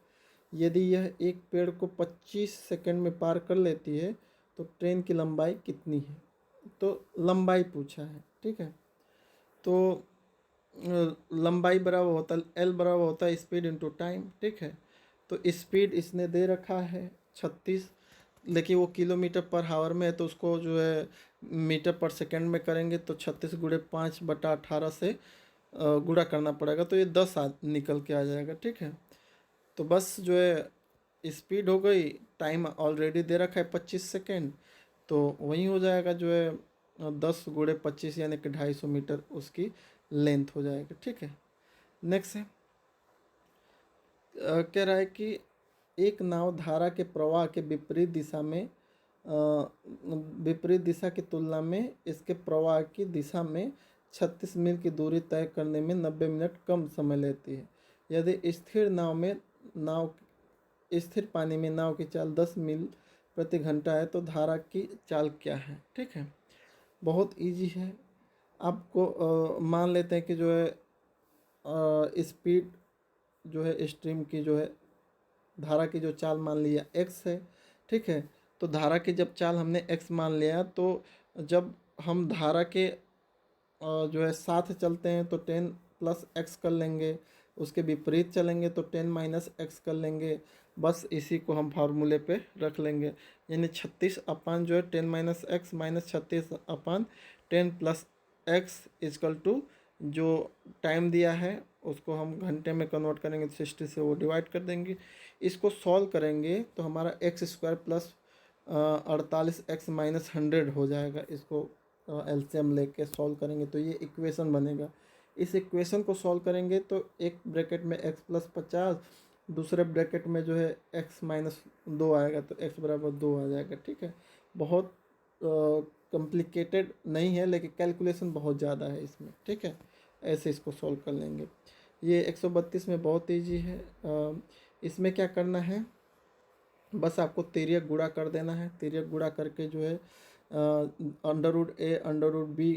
यदि यह एक पेड़ को 25 सेकंड में पार कर लेती है तो ट्रेन की लंबाई कितनी है। तो लंबाई पूछा है, ठीक है। तो लंबाई बराबर होता है एल बराबर होता है स्पीड इनटू टाइम, ठीक है। तो स्पीड इसने दे रखा है 36, लेकिन वो किलोमीटर पर हावर में है तो उसको जो है मीटर पर सेकंड में करेंगे तो 36 गुणे 5/18 से गुणा करना पड़ेगा, तो ये 10 निकल के आ जाएगा, ठीक है। तो बस जो है स्पीड हो गई, टाइम ऑलरेडी दे रखा है 25 सेकेंड, तो वही हो जाएगा जो है 10 गुणे 25 यानी कि 250 मीटर उसकी लेंथ हो जाएगी, ठीक है। नेक्स्ट है, कह रहा है कि एक नाव धारा के प्रवाह के विपरीत दिशा की तुलना में इसके प्रवाह की दिशा में 36 मील की दूरी तय करने में 90 मिनट कम समय लेती है। यदि स्थिर पानी में नाव की चाल 10 मील प्रति घंटा है तो धारा की चाल क्या है, ठीक है। बहुत इजी है। आपको मान लेते हैं कि जो है स्पीड जो है स्ट्रीम की जो है धारा की जो चाल मान लिया x है, ठीक है। तो धारा की जब चाल हमने x मान लिया तो जब हम धारा के जो है साथ चलते हैं तो 10 प्लस एक्स कर लेंगे, उसके विपरीत चलेंगे तो 10 माइनस एक्स कर लेंगे। बस इसी को हम फार्मूले पे रख लेंगे, यानी 36 अपान जो है 10 minus x minus 36 upon 10 plus x equal to जो टाइम दिया है उसको हम घंटे में कन्वर्ट करेंगे तो 60 से वो डिवाइड कर देंगे। इसको सॉल्व करेंगे तो हमारा x square plus 48x minus 100 हो जाएगा। इसको एलसीएम लेके सॉल्व करेंगे तो ये इक्वेशन बनेगा। इस इक्वेशन को सॉल्व करेंगे तो एक ब्रैकेट में x प्लस 50, दूसरे ब्रैकेट में जो है x माइनस 2 आएगा तो x बराबर 2 आ जाएगा, ठीक है। बहुत कॉम्प्लिकेटेड नहीं है लेकिन कैलकुलेशन बहुत ज़्यादा है इसमें, ठीक है। ऐसे इसको सॉल्व कर लेंगे। ये 132 में बहुत ईजी है। इसमें क्या करना है, बस आपको तिर्यक गुणा कर देना है। तिर्यक गुणा करके जो है under root A under root B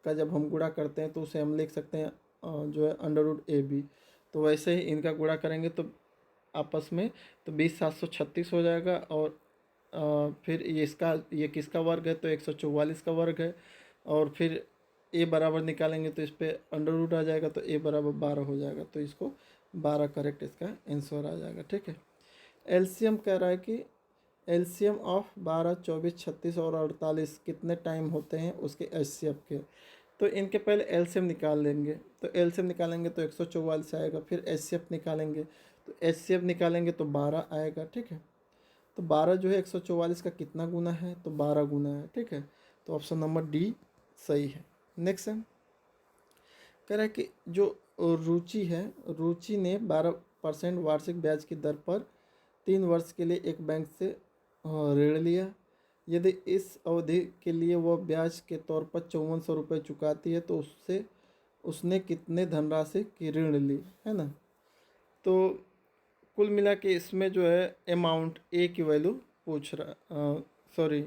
का जब हम गुणा करते हैं तो उसे हम लिख सकते हैं जो है अंडर रूट ए बी। तो वैसे ही इनका गुणा करेंगे तो आपस में तो 20,736 हो जाएगा। और फिर ये किसका वर्ग है तो 144 का वर्ग है। और फिर ए बराबर निकालेंगे तो इस पर अंडर रूट आ जाएगा तो ए बराबर 12 हो जाएगा, तो इसको 12 करेक्ट इसका आंसर आ जाएगा, ठीक है। एलसीएम कह रहा है कि एलसीएम ऑफ 12, 24, 36 और 48 कितने टाइम होते हैं उसके एचसीएफ के। तो इनके पहले एलसीएम निकाल लेंगे, तो एलसीएम निकालेंगे तो 144 आएगा। फिर एचसीएफ निकालेंगे तो एचसीएफ निकालेंगे तो 12 आएगा, ठीक है। तो 12 जो है 144 का कितना गुना है तो 12 गुना है, ठीक है। तो ऑप्शन नंबर डी सही है। नेक्स्ट है, कह रहा है कि जो रुचि है, रुचि ने 12% वार्षिक ब्याज की दर पर 3 वर्ष के लिए एक बैंक से ऋण लिया। यदि इस अवधि के लिए वह ब्याज के तौर पर 5400 रुपये चुकाती है तो उसने कितने धनराशि की ऋण ली, है ना। तो कुल मिला के इसमें जो है अमाउंट ए की वैल्यू पूछ रहा, सॉरी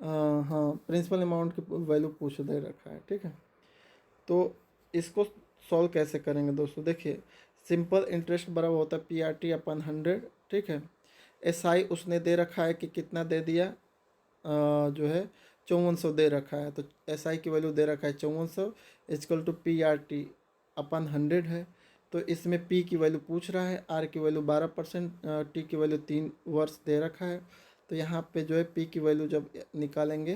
हाँ प्रिंसिपल अमाउंट की वैल्यू पूछ दे रखा है, ठीक है। तो इसको सॉल्व कैसे करेंगे दोस्तों, देखिए सिंपल इंटरेस्ट बराबर होता है PRT अपन 100, ठीक है। SI उसने दे रखा है कि कितना दे दिया जो है 5400 दे रखा है, तो SI की वैल्यू दे रखा है 5400 इक्वल टू PRT अपन 100 है। तो इसमें P की वैल्यू पूछ रहा है, R की वैल्यू 12%, T की वैल्यू 3 वर्ष दे रखा है। तो यहाँ पे जो है P की वैल्यू जब निकालेंगे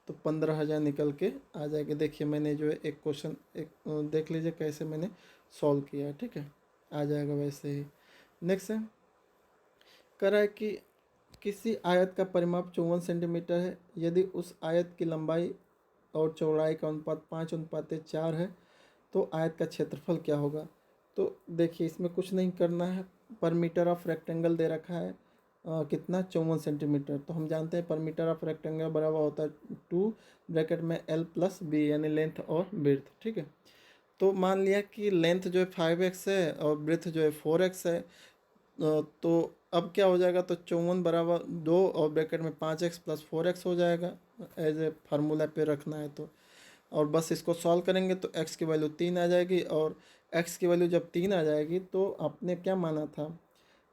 तो 15,000 निकल के आ जाएगी। देखिए मैंने जो है एक क्वेश्चन एक देख लीजिए कैसे मैंने सॉल्व किया है, ठीक है। आ जाएगा वैसे ही। नेक्स्ट है, कह रहा है कि किसी आयत का परिमाप 54 सेंटीमीटर है, यदि उस आयत की लंबाई और चौड़ाई का अनुपात 5:4 है तो आयत का क्षेत्रफल क्या होगा। तो देखिए इसमें कुछ नहीं करना है, पर मीटर ऑफ रेक्टेंगल दे रखा है कितना 54 सेंटीमीटर। तो हम जानते हैं पर मीटर ऑफ रेक्टेंगल बराबर होता है 2 ब्रैकेट में L+B यानी लेंथ और ब्रेड्थ, ठीक है। तो मान लिया कि लेंथ जो है 5x है और ब्रेड्थ जो है 4x है, तो अब क्या हो जाएगा, तो 54 बराबर 2 और ब्रैकेट में 5x + 4x हो जाएगा, एज ए फार्मूला पे रखना है तो। और बस इसको सॉल्व करेंगे तो x की वैल्यू 3 आ जाएगी, और x की वैल्यू जब 3 आ जाएगी तो आपने क्या माना था,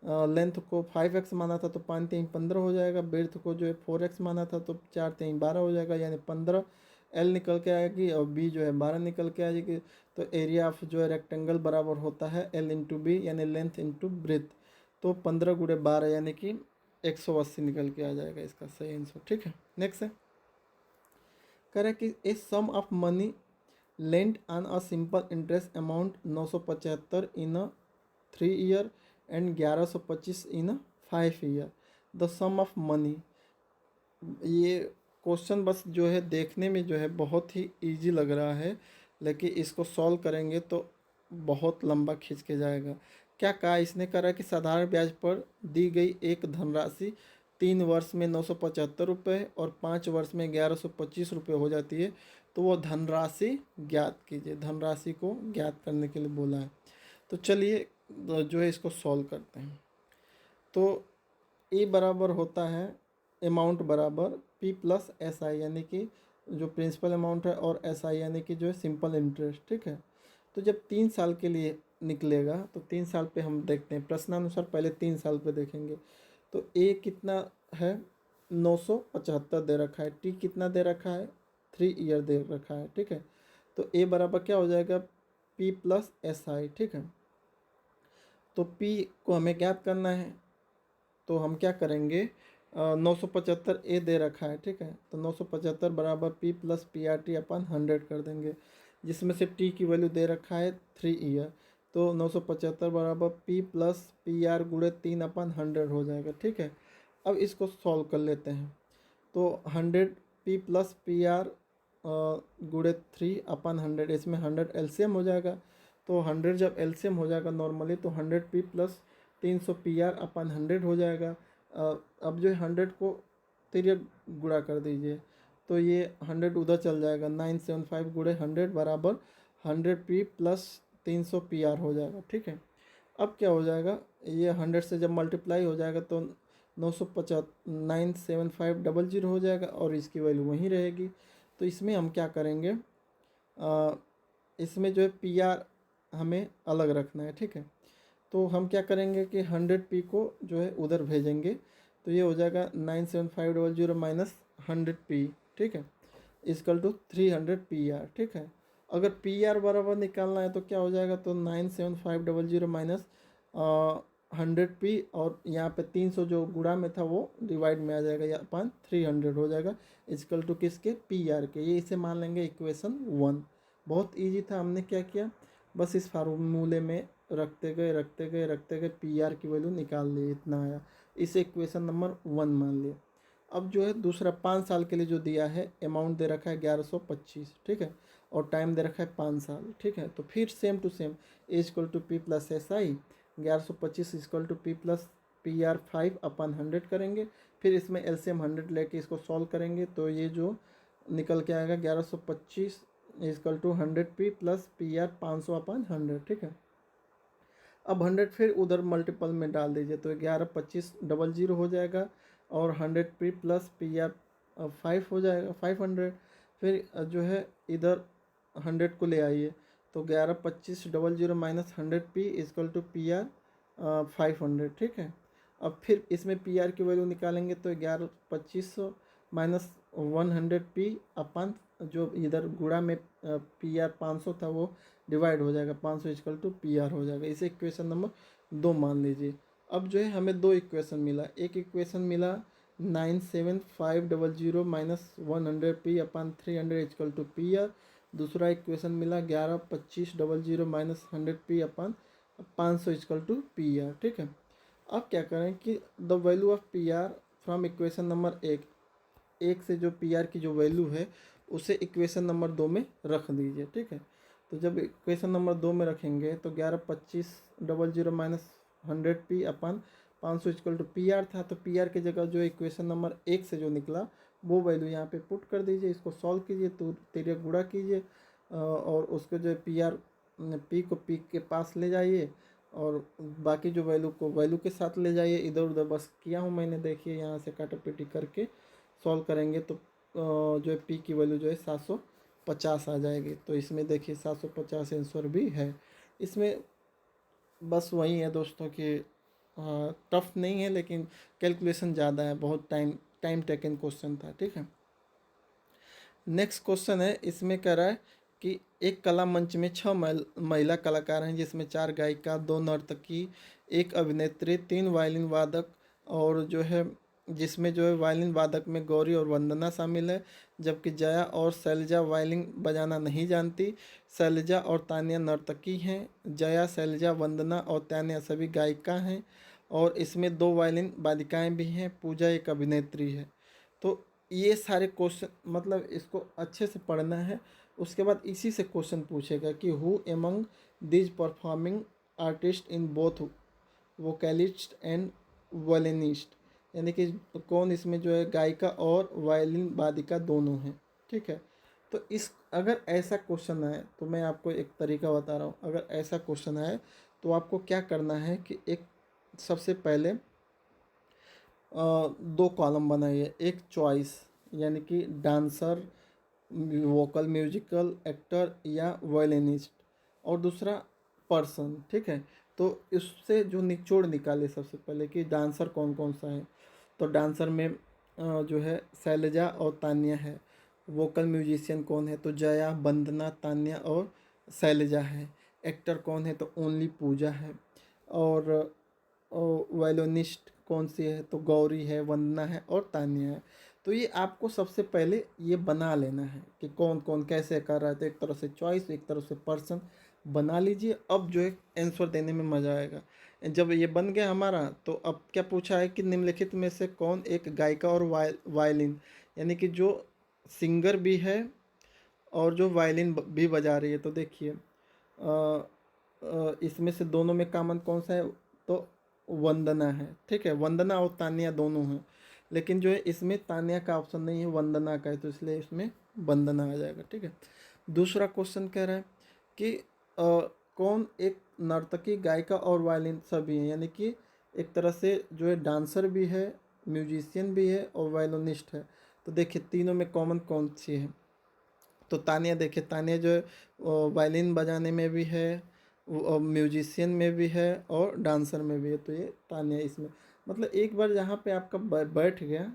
लेंथ को 5x माना था तो 5 3 15 हो जाएगा, ब्रेड्थ को जो है 4x माना था तो 4 3 12 हो जाएगा, यानी 15 L निकल के आएगी और B जो है 12 निकल के आ जाएगी। तो एरिया ऑफ जो है रेक्टेंगल बराबर होता है L/B यानी लेंथ इंटू ब्रेड्थ। तो 15 × 12 यानी कि 180 निकल के आ जाएगा इसका सही आंसर, ठीक है। नेक्स्ट है, कह रहा है कि a sum of money lent on a simple interest amount 975 in a 3 year and 1125 in a 5 year, the sum of money. ये क्वेश्चन बस जो है देखने में जो है बहुत ही इजी लग रहा है, लेकिन इसको सॉल्व करेंगे तो बहुत लंबा खींच के जाएगा। क्या कहा इसने, करा कि साधारण ब्याज पर दी गई एक धनराशि 3 वर्ष में 975 रुपये और 5 वर्ष में 1125 रुपये हो जाती है, तो वो धनराशि ज्ञात कीजिए। धनराशि को ज्ञात करने के लिए बोला है। तो चलिए जो है इसको सॉल्व करते हैं। तो ए बराबर होता है अमाउंट बराबर P + SI यानी कि जो प्रिंसिपल अमाउंट है और SI यानी कि जो है सिंपल इंटरेस्ट, ठीक है। तो जब 3 साल के लिए निकलेगा तो 3 साल पे हम देखते हैं, प्रश्नानुसार पहले 3 साल पे देखेंगे। तो ए कितना है 975 दे रखा है, टी कितना दे रखा है 3 ईयर दे रखा है, ठीक है। तो ए बराबर क्या हो जाएगा P + SI, ठीक है। तो P को हमें ज्ञात करना है, तो हम क्या करेंगे 975 ए दे रखा है, ठीक है। तो 975 बराबर P + PRT अपन 100 कर देंगे, जिसमें से टी की वैल्यू दे रखा है 3 ईयर। तो 975 बराबर P + PR × 3 अपन 100 हो जाएगा, ठीक है। अब इसको सॉल्व कर लेते हैं। तो 100 P + PR × 3 अपन 100, इसमें 100 एलसीएम हो जाएगा। तो 100 जब एलसीएम हो जाएगा नॉर्मली तो 100 P + 300 PR अपन 100 हो जाएगा। अब जो है 100 को 3 गुणा कर दीजिए, तो ये 100 उधर चल जाएगा, 975 × 100 बराबर 100 P + 300 PR हो जाएगा, ठीक है। अब क्या हो जाएगा, ये 100 से जब मल्टीप्लाई हो जाएगा तो 97500 हो जाएगा और इसकी वैल्यू वहीं रहेगी। तो इसमें हम क्या करेंगे, इसमें जो है PR हमें अलग रखना है, ठीक है। तो हम क्या करेंगे कि 100P को जो है उधर भेजेंगे, तो ये हो जाएगा 97500 माइनस 100P, ठीक है, इक्वल टू 300 PR, ठीक है। अगर PR बराबर निकालना है तो क्या हो जाएगा, तो 97500 माइनस 100P और यहाँ पे 300 जो गुणा में था वो डिवाइड में आ जाएगा, या अपन 300 हो जाएगा इक्वल टू किसके PR के। ये इसे मान लेंगे इक्वेशन 1। बहुत ईजी था, हमने क्या किया, बस इस फार्मूले में रखते गए PR की वैल्यू निकाल ली, इतना आया, इसे इक्वेशन नंबर 1 मान लिया। अब जो है दूसरा 5 साल के लिए जो दिया है, अमाउंट दे रखा है 1125, ठीक है, और टाइम दे रखा है 5 साल, ठीक है। तो फिर same to same A = P + SI 1125 = P + PR 5 अपन 100 करेंगे। फिर इसमें एलसीएम 100 लेके इसको सॉल्व करेंगे, तो ये जो निकल के आएगा 1125 = 100P + PR 500 अपन 100, ठीक है। अब 100 फिर उधर मल्टीपल में डाल दीजिए, तो 11 25 00 हो जाएगा और 100P + PR 5 हो जाएगा 500। फिर जो है इधर 100 को ले आइए, तो 11 25 00 माइनस 100P = PR 500, ठीक है। अब फिर इसमें PR की वैल्यू निकालेंगे तो 11 2500 माइनस 100P अपन जो इधर गुणा में PR 500 था वो डिवाइड हो जाएगा, 500 = PR हो जाएगा। इसे इक्वेशन नंबर 2 मान लीजिए। अब जो है हमें 2 इक्वेशन मिला, एक इक्वेशन मिला 97500 माइनस 100P अपन 300 = PR। दूसरा इक्वेशन मिला 11 25 00 minus 100P upon 500 equal to P R, ठीक है। अब क्या करें कि the value of P R from equation number एक से जो पी आर की जो वैल्यू है उसे इक्वेशन नंबर 2 में रख दीजिए, ठीक है। तो जब इक्वेशन नंबर 2 में रखेंगे तो 112500 minus 100p upon 500 equal to P R था, तो पी आर की जगह जो इक्वेशन नंबर 1 से जो निकला वो वैल्यू यहाँ पे पुट कर दीजिए, इसको सॉल्व कीजिए, तो तेरे गुणा कीजिए और उसको जो पी आर पी को पी के पास ले जाइए और बाकी जो वैल्यू को वैल्यू के साथ ले जाइए, इधर उधर बस किया हूँ मैंने, देखिए यहाँ से काटापीटी करके सॉल्व करेंगे तो जो है पी की वैल्यू जो है 750 आ जाएगी। तो इसमें देखिए 750 आंसर भी है। इसमें बस वही है दोस्तों कि टफ नहीं है लेकिन कैलकुलेशन ज़्यादा है, बहुत टाइम टेकन क्वेश्चन था, ठीक है। नेक्स्ट क्वेश्चन है, इसमें कह रहा है कि एक कला मंच में 6 महिला कलाकार हैं, जिसमें 4 गायिका, 2 नर्तकी, 1 अभिनेत्री, 3 वायलिन वादक और जो है जिसमें जो है वायलिन वादक में गौरी और वंदना शामिल है, जबकि जया और शैलजा वायलिन बजाना नहीं जानती। शैलजा और तान्या नर्तकी हैं, जया, शैलजा, वंदना और तान्या सभी गायिका हैं और इसमें 2 वायलिन वादिकाएँ भी हैं, पूजा एक अभिनेत्री है। तो ये सारे क्वेश्चन मतलब इसको अच्छे से पढ़ना है। उसके बाद इसी से क्वेश्चन पूछेगा कि who among these performing artist in both vocalist and violinist, यानी कि कौन इसमें जो है गायिका और वायलिन वादिका दोनों हैं, ठीक है। तो इस अगर ऐसा क्वेश्चन आए तो मैं आपको एक तरीका बता रहा हूँ, अगर ऐसा क्वेश्चन आए तो आपको क्या करना है कि एक सबसे पहले 2 कॉलम बनाइए, एक चॉइस यानी कि डांसर, वोकल म्यूजिकल एक्टर या वायलिनिस्ट और दूसरा पर्सन, ठीक है। तो इससे जो निचोड़ निकाले सबसे पहले कि डांसर कौन कौन सा है, तो डांसर में जो है शैलजा और तान्या है। वोकल म्यूजिशियन कौन है, तो जया, वंदना, तान्या और शैलजा है। एक्टर कौन है, तो ओनली पूजा है। और वायलिनिस्ट कौन सी है, तो गौरी है, वंदना है और तान्या है। तो ये आपको सबसे पहले ये बना लेना है कि कौन कौन कैसे कर रहा है, तो एक तरफ से चॉइस, एक तरफ से पर्सन बना लीजिए। अब जो है आंसर देने में मज़ा आएगा। जब ये बन गया हमारा तो अब क्या पूछा है कि निम्नलिखित में से कौन एक गायिका और वायलिन, यानी कि जो सिंगर भी है और जो वायलिन भी बजा रही है। तो देखिए इसमें से दोनों में कॉमन कौन सा है, तो वंदना है, ठीक है। वंदना और तान्या दोनों हैं, लेकिन जो है इसमें तान्या का ऑप्शन नहीं है, वंदना का है, तो इसलिए इसमें वंदना आ जाएगा, ठीक है। दूसरा क्वेश्चन कह रहा है कि कौन एक नर्तकी, गायिका और वायलिन सभी हैं, यानी कि एक तरह से जो है डांसर भी है, म्यूजिशियन भी है और वायलिनिस्ट है। तो देखिए तीनों में कॉमन कौन सी है, तो तान्या, देखिए तान्या जो है वायलिन बजाने में भी है, म्यूजिशियन में भी है और डांसर में भी है। तो ये तान्या इसमें मतलब एक बार जहाँ पे आपका बैठ गया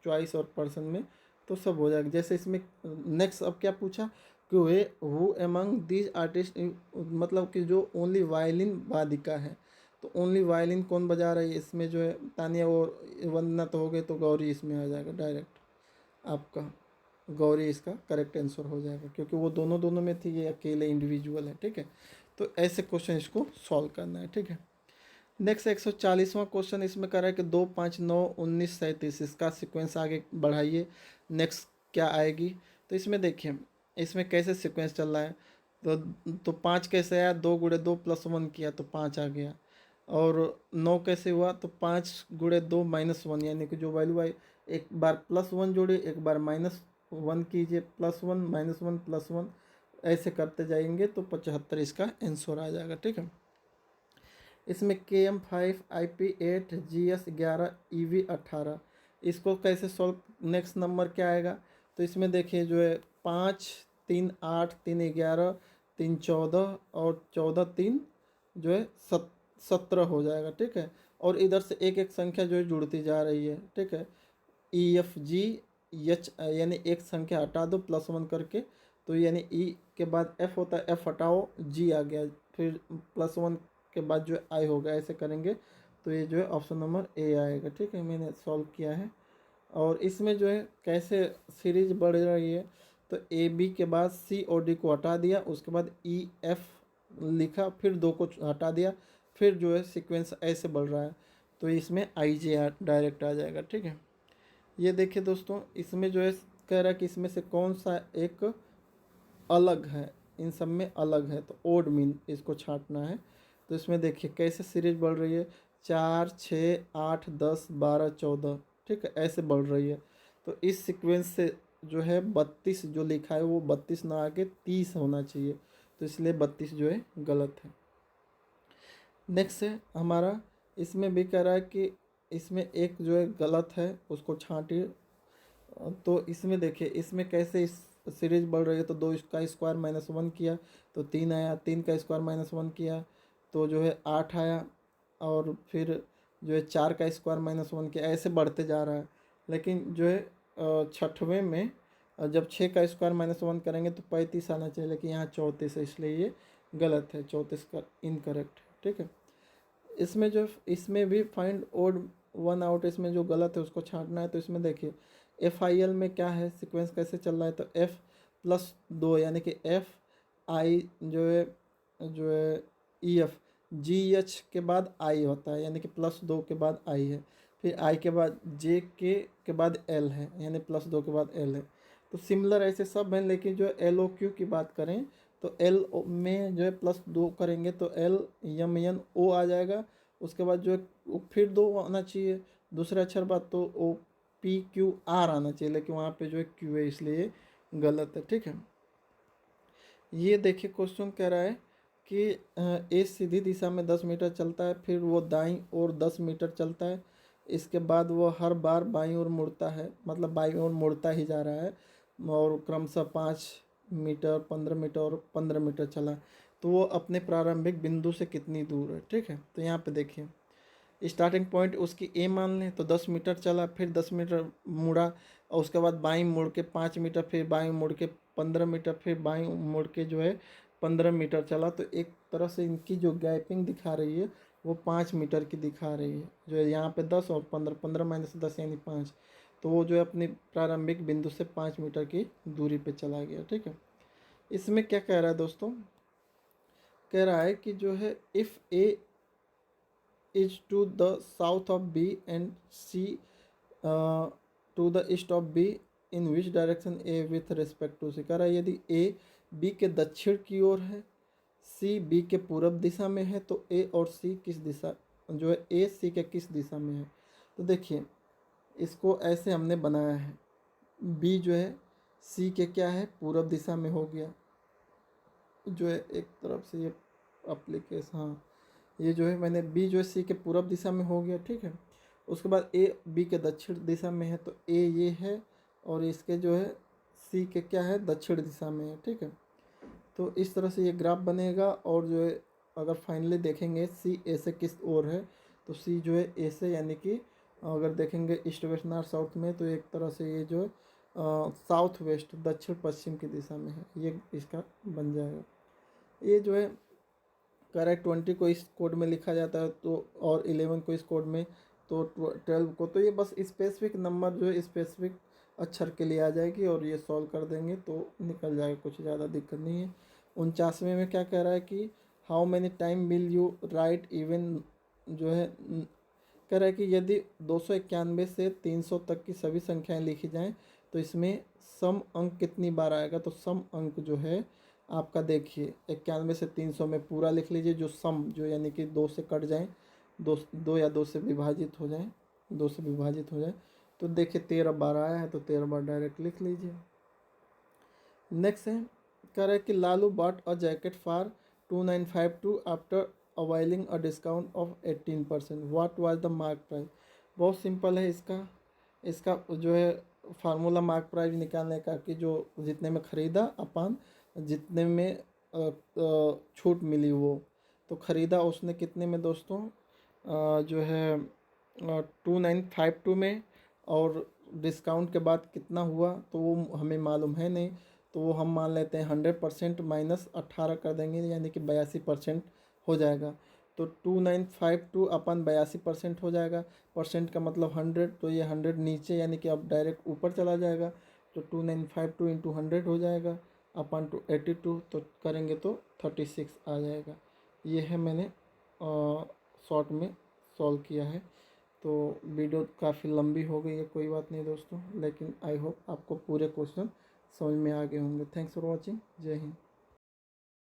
चॉइस और पर्सन में तो सब हो जाएगा। जैसे इसमें नेक्स्ट अब क्या पूछा कि way who among these artist, मतलब कि जो ओनली वायलिन वादिका है, तो ओनली वायलिन कौन बजा रही है, इसमें जो है तान्या और वंदना तो हो गए, तो गौरी इसमें आ जाएगा डायरेक्ट आपका। गौरी इसका करेक्ट आंसर हो जाएगा क्योंकि वो दोनों दोनों में थी, ये अकेले इंडिविजुअल है, ठीक है। तो ऐसे क्वेश्चन इसको सॉल्व करना है, ठीक है। नेक्स्ट 140वां क्वेश्चन इसमें कर रहा है कि 2, 5, 9, 19, 37 इसका सीक्वेंस आगे बढ़ाइए, नेक्स्ट क्या आएगी। तो इसमें देखिए इसमें कैसे सीक्वेंस चल रहा है, तो 5 कैसे आया, 2 गुणे 2 प्लस 1 किया तो 5 आ गया। और 9 कैसे हुआ, तो 5 गुणे 2 माइनस 1, यानी कि जो वैल्यू आई एक बार +1 जोड़िए, एक बार -1 कीजिए, +1 -1 +1 ऐसे करते जाएंगे तो 75 इसका आंसर आ जाएगा, ठीक है। इसमें KM5 IP8 GS11 EV18 इसको कैसे सॉल्व, नेक्स्ट नंबर क्या आएगा, तो इसमें देखिए जो है 5, 3, 8, 3, 11, 3, 14 और 14, 3 जो है 17 हो जाएगा, ठीक है। और इधर से एक एक संख्या जो है जुड़ती जा रही है, ठीक है। EFGH यानी एक संख्या हटा दो +1 करके, तो यानी E के बाद F होता है, F हटाओ G आ गया, फिर +1 के बाद जो आई होगा, ऐसे करेंगे तो ये जो है ऑप्शन नंबर ए आएगा, ठीक है। मैंने सॉल्व किया है। और इसमें जो है कैसे सीरीज बढ़ रही है, तो ए बी के बाद C और D को हटा दिया, उसके बाद E F लिखा, फिर 2 को हटा दिया, फिर जो है सीक्वेंस ऐसे बढ़ रहा है, तो इसमें आई जे डायरेक्ट आ जाएगा। ठीक है, ये देखिए दोस्तों, इसमें जो है कह रहा है कि इसमें से कौन सा एक अलग है, इन सब में अलग है, तो ओड मीन इसको छांटना है। तो इसमें देखिए कैसे सीरीज बढ़ रही है, 4 6 8 10 12 14, ठीक है, ऐसे बढ़ रही है। तो इस सीक्वेंस से जो है 32 जो लिखा है वो 32 ना आके 30 होना चाहिए, तो इसलिए 32 जो है गलत है। नेक्स्ट है हमारा, इसमें भी कह रहा है कि इसमें एक जो है गलत है उसको छांटिए। तो इसमें देखिए इसमें कैसे इस सीरीज बढ़ रही है, तो 2 का स्क्वायर -1 किया तो 3 आया, 3 का स्क्वायर -1 किया तो जो है 8 आया, और फिर जो है 4 का स्क्वायर -1 किया, ऐसे बढ़ते जा रहा है। लेकिन जो है छठवें में जब 6 का स्क्वायर -1 करेंगे तो 35 आना चाहिए, लेकिन यहाँ 34 है, इसलिए ये गलत है, 34 का इनकरेक्ट है। ठीक है, इसमें भी फाइंड ओड वन आउट, इसमें जो गलत है उसको छांटना है। तो इसमें देखिए एफ आई एल में क्या है, सीक्वेंस कैसे चल रहा है, तो F+2 यानी कि एफ आई जो है ई एफ, जी एच के बाद आई होता है, यानी कि +2 के बाद आई है, फिर आई के बाद जे के बाद एल है, यानी +2 के बाद एल है। तो सिमिलर ऐसे सब हैं, लेकिन जो एल ओ क्यू की बात करें तो एल में जो है +2 करेंगे तो एल यम एन ओ आ जाएगा, उसके बाद जो है फिर 2 आना चाहिए, दूसरा अक्षर बात तो ओ पी क्यू आर आना चाहिए, लेकिन वहाँ पे जो है क्यू है, इसलिए गलत है। ठीक है, ये देखिए क्वेश्चन कह रहा है कि ए सीधी दिशा में 10 मीटर चलता है, फिर वो दाईं ओर 10 मीटर चलता है, इसके बाद वो हर बार बाईं ओर मुड़ता है, मतलब बाईं ओर मुड़ता ही जा रहा है, और क्रमशः 5 मीटर 15 मीटर और 15 मीटर चला, तो वो अपने प्रारंभिक बिंदु से कितनी दूर है। ठीक है, तो यहाँ पे देखिए स्टार्टिंग पॉइंट उसकी ए मान लें, तो 10 मीटर चला, फिर 10 मीटर मुड़ा, और उसके बाद बाईं मुड़ के 5 मीटर, फिर बाईं मुड़ के 15 मीटर, फिर बाईं मुड़ के जो है 15 मीटर चला। तो एक तरह से इनकी जो गैपिंग दिखा रही है वो 5 मीटर की दिखा रही है, जो है यहाँ पे 10 और 15, 15 - 10 यानी 5, तो वो जो है अपनी प्रारंभिक बिंदु से 5 मीटर की दूरी पे चला गया। ठीक है, इसमें क्या कह रहा है दोस्तों, कह रहा है कि जो है if A is to the south of B and C to the east of B, in which direction A with respect to C। कह रहा है यदि A B के दक्षिण की ओर है, C B के पूर्व दिशा में है, तो A और C किस दिशा, जो है A C के किस दिशा में है। तो देखिए इसको ऐसे हमने बनाया है, B जो है C के क्या है, पूर्व दिशा में हो गया, जो है एक तरफ से ये अप्लीकेशन, हाँ ये जो है मैंने बी जो है सी के पूर्व दिशा में हो गया। ठीक है, उसके बाद ए बी के दक्षिण दिशा में है, तो ए ये है, और इसके जो है सी के क्या है, दक्षिण दिशा में है। ठीक है, तो इस तरह से ये ग्राफ बनेगा, और जो है अगर फाइनली देखेंगे सी ए से किस ओर है, तो सी जो है ए से, यानी कि अगर देखेंगे ईस्ट वेस्ट नॉर्थ साउथ में, तो एक तरह से ये जो है साउथ वेस्ट दक्षिण पश्चिम की दिशा में है, ये इसका बन जाएगा। ये जो है करेक्ट 20 को इस कोड में लिखा जाता है, तो और 11 को इस कोड में, तो 12 को, तो ये बस स्पेसिफिक नंबर जो है स्पेसिफिक अक्षर के लिए आ जाएगी, और ये सॉल्व कर देंगे तो निकल जाएगा, कुछ ज़्यादा दिक्कत नहीं है। 49वें में क्या कह रहा है कि how many time will you right even, जो है कह रहा है कि यदि 291 से 300 तक की सभी संख्याएं लिखी जाएं तो इसमें सम अंक कितनी बार आएगा। तो सम अंक जो है आपका देखिए 91 से 300 में पूरा लिख लीजिए, जो सम जो यानी कि 2 से कट जाएं, दो या 2 से विभाजित हो जाएं, 2 से विभाजित हो जाए, तो देखिए 13 बार आया है, तो 13 बार डायरेक्ट लिख लीजिए। नेक्स्ट है कह रहा है कि Lalu bought a jacket for 2952 after availing a discount of 18%, what was the mark price. बहुत सिंपल है इसका जो है फार्मूला मार्क प्राइस निकालने का, कि जो जितने में ख़रीदा अपन जितने में छूट मिली वो, तो ख़रीदा उसने कितने में दोस्तों, जो है 2952 में, और डिस्काउंट के बाद कितना हुआ तो वो हमें मालूम है नहीं, तो वो हम मान लेते हैं 100% -18 कर देंगे, यानी कि 82% हो जाएगा। तो 2952 अपन 82% हो जाएगा, परसेंट का मतलब 100, तो ये 100 नीचे यानी कि अब डायरेक्ट ऊपर चला जाएगा, तो 2952 इंटू 100 हो जाएगा अपन 82, तो करेंगे तो 36 आ जाएगा। ये है मैंने शॉर्ट में सॉल्व किया है। तो वीडियो काफ़ी लंबी हो गई है, कोई बात नहीं दोस्तों, लेकिन आई होप आपको पूरे क्वेश्चन समझ में आ गए होंगे। Thanks for watching. जय हिंद।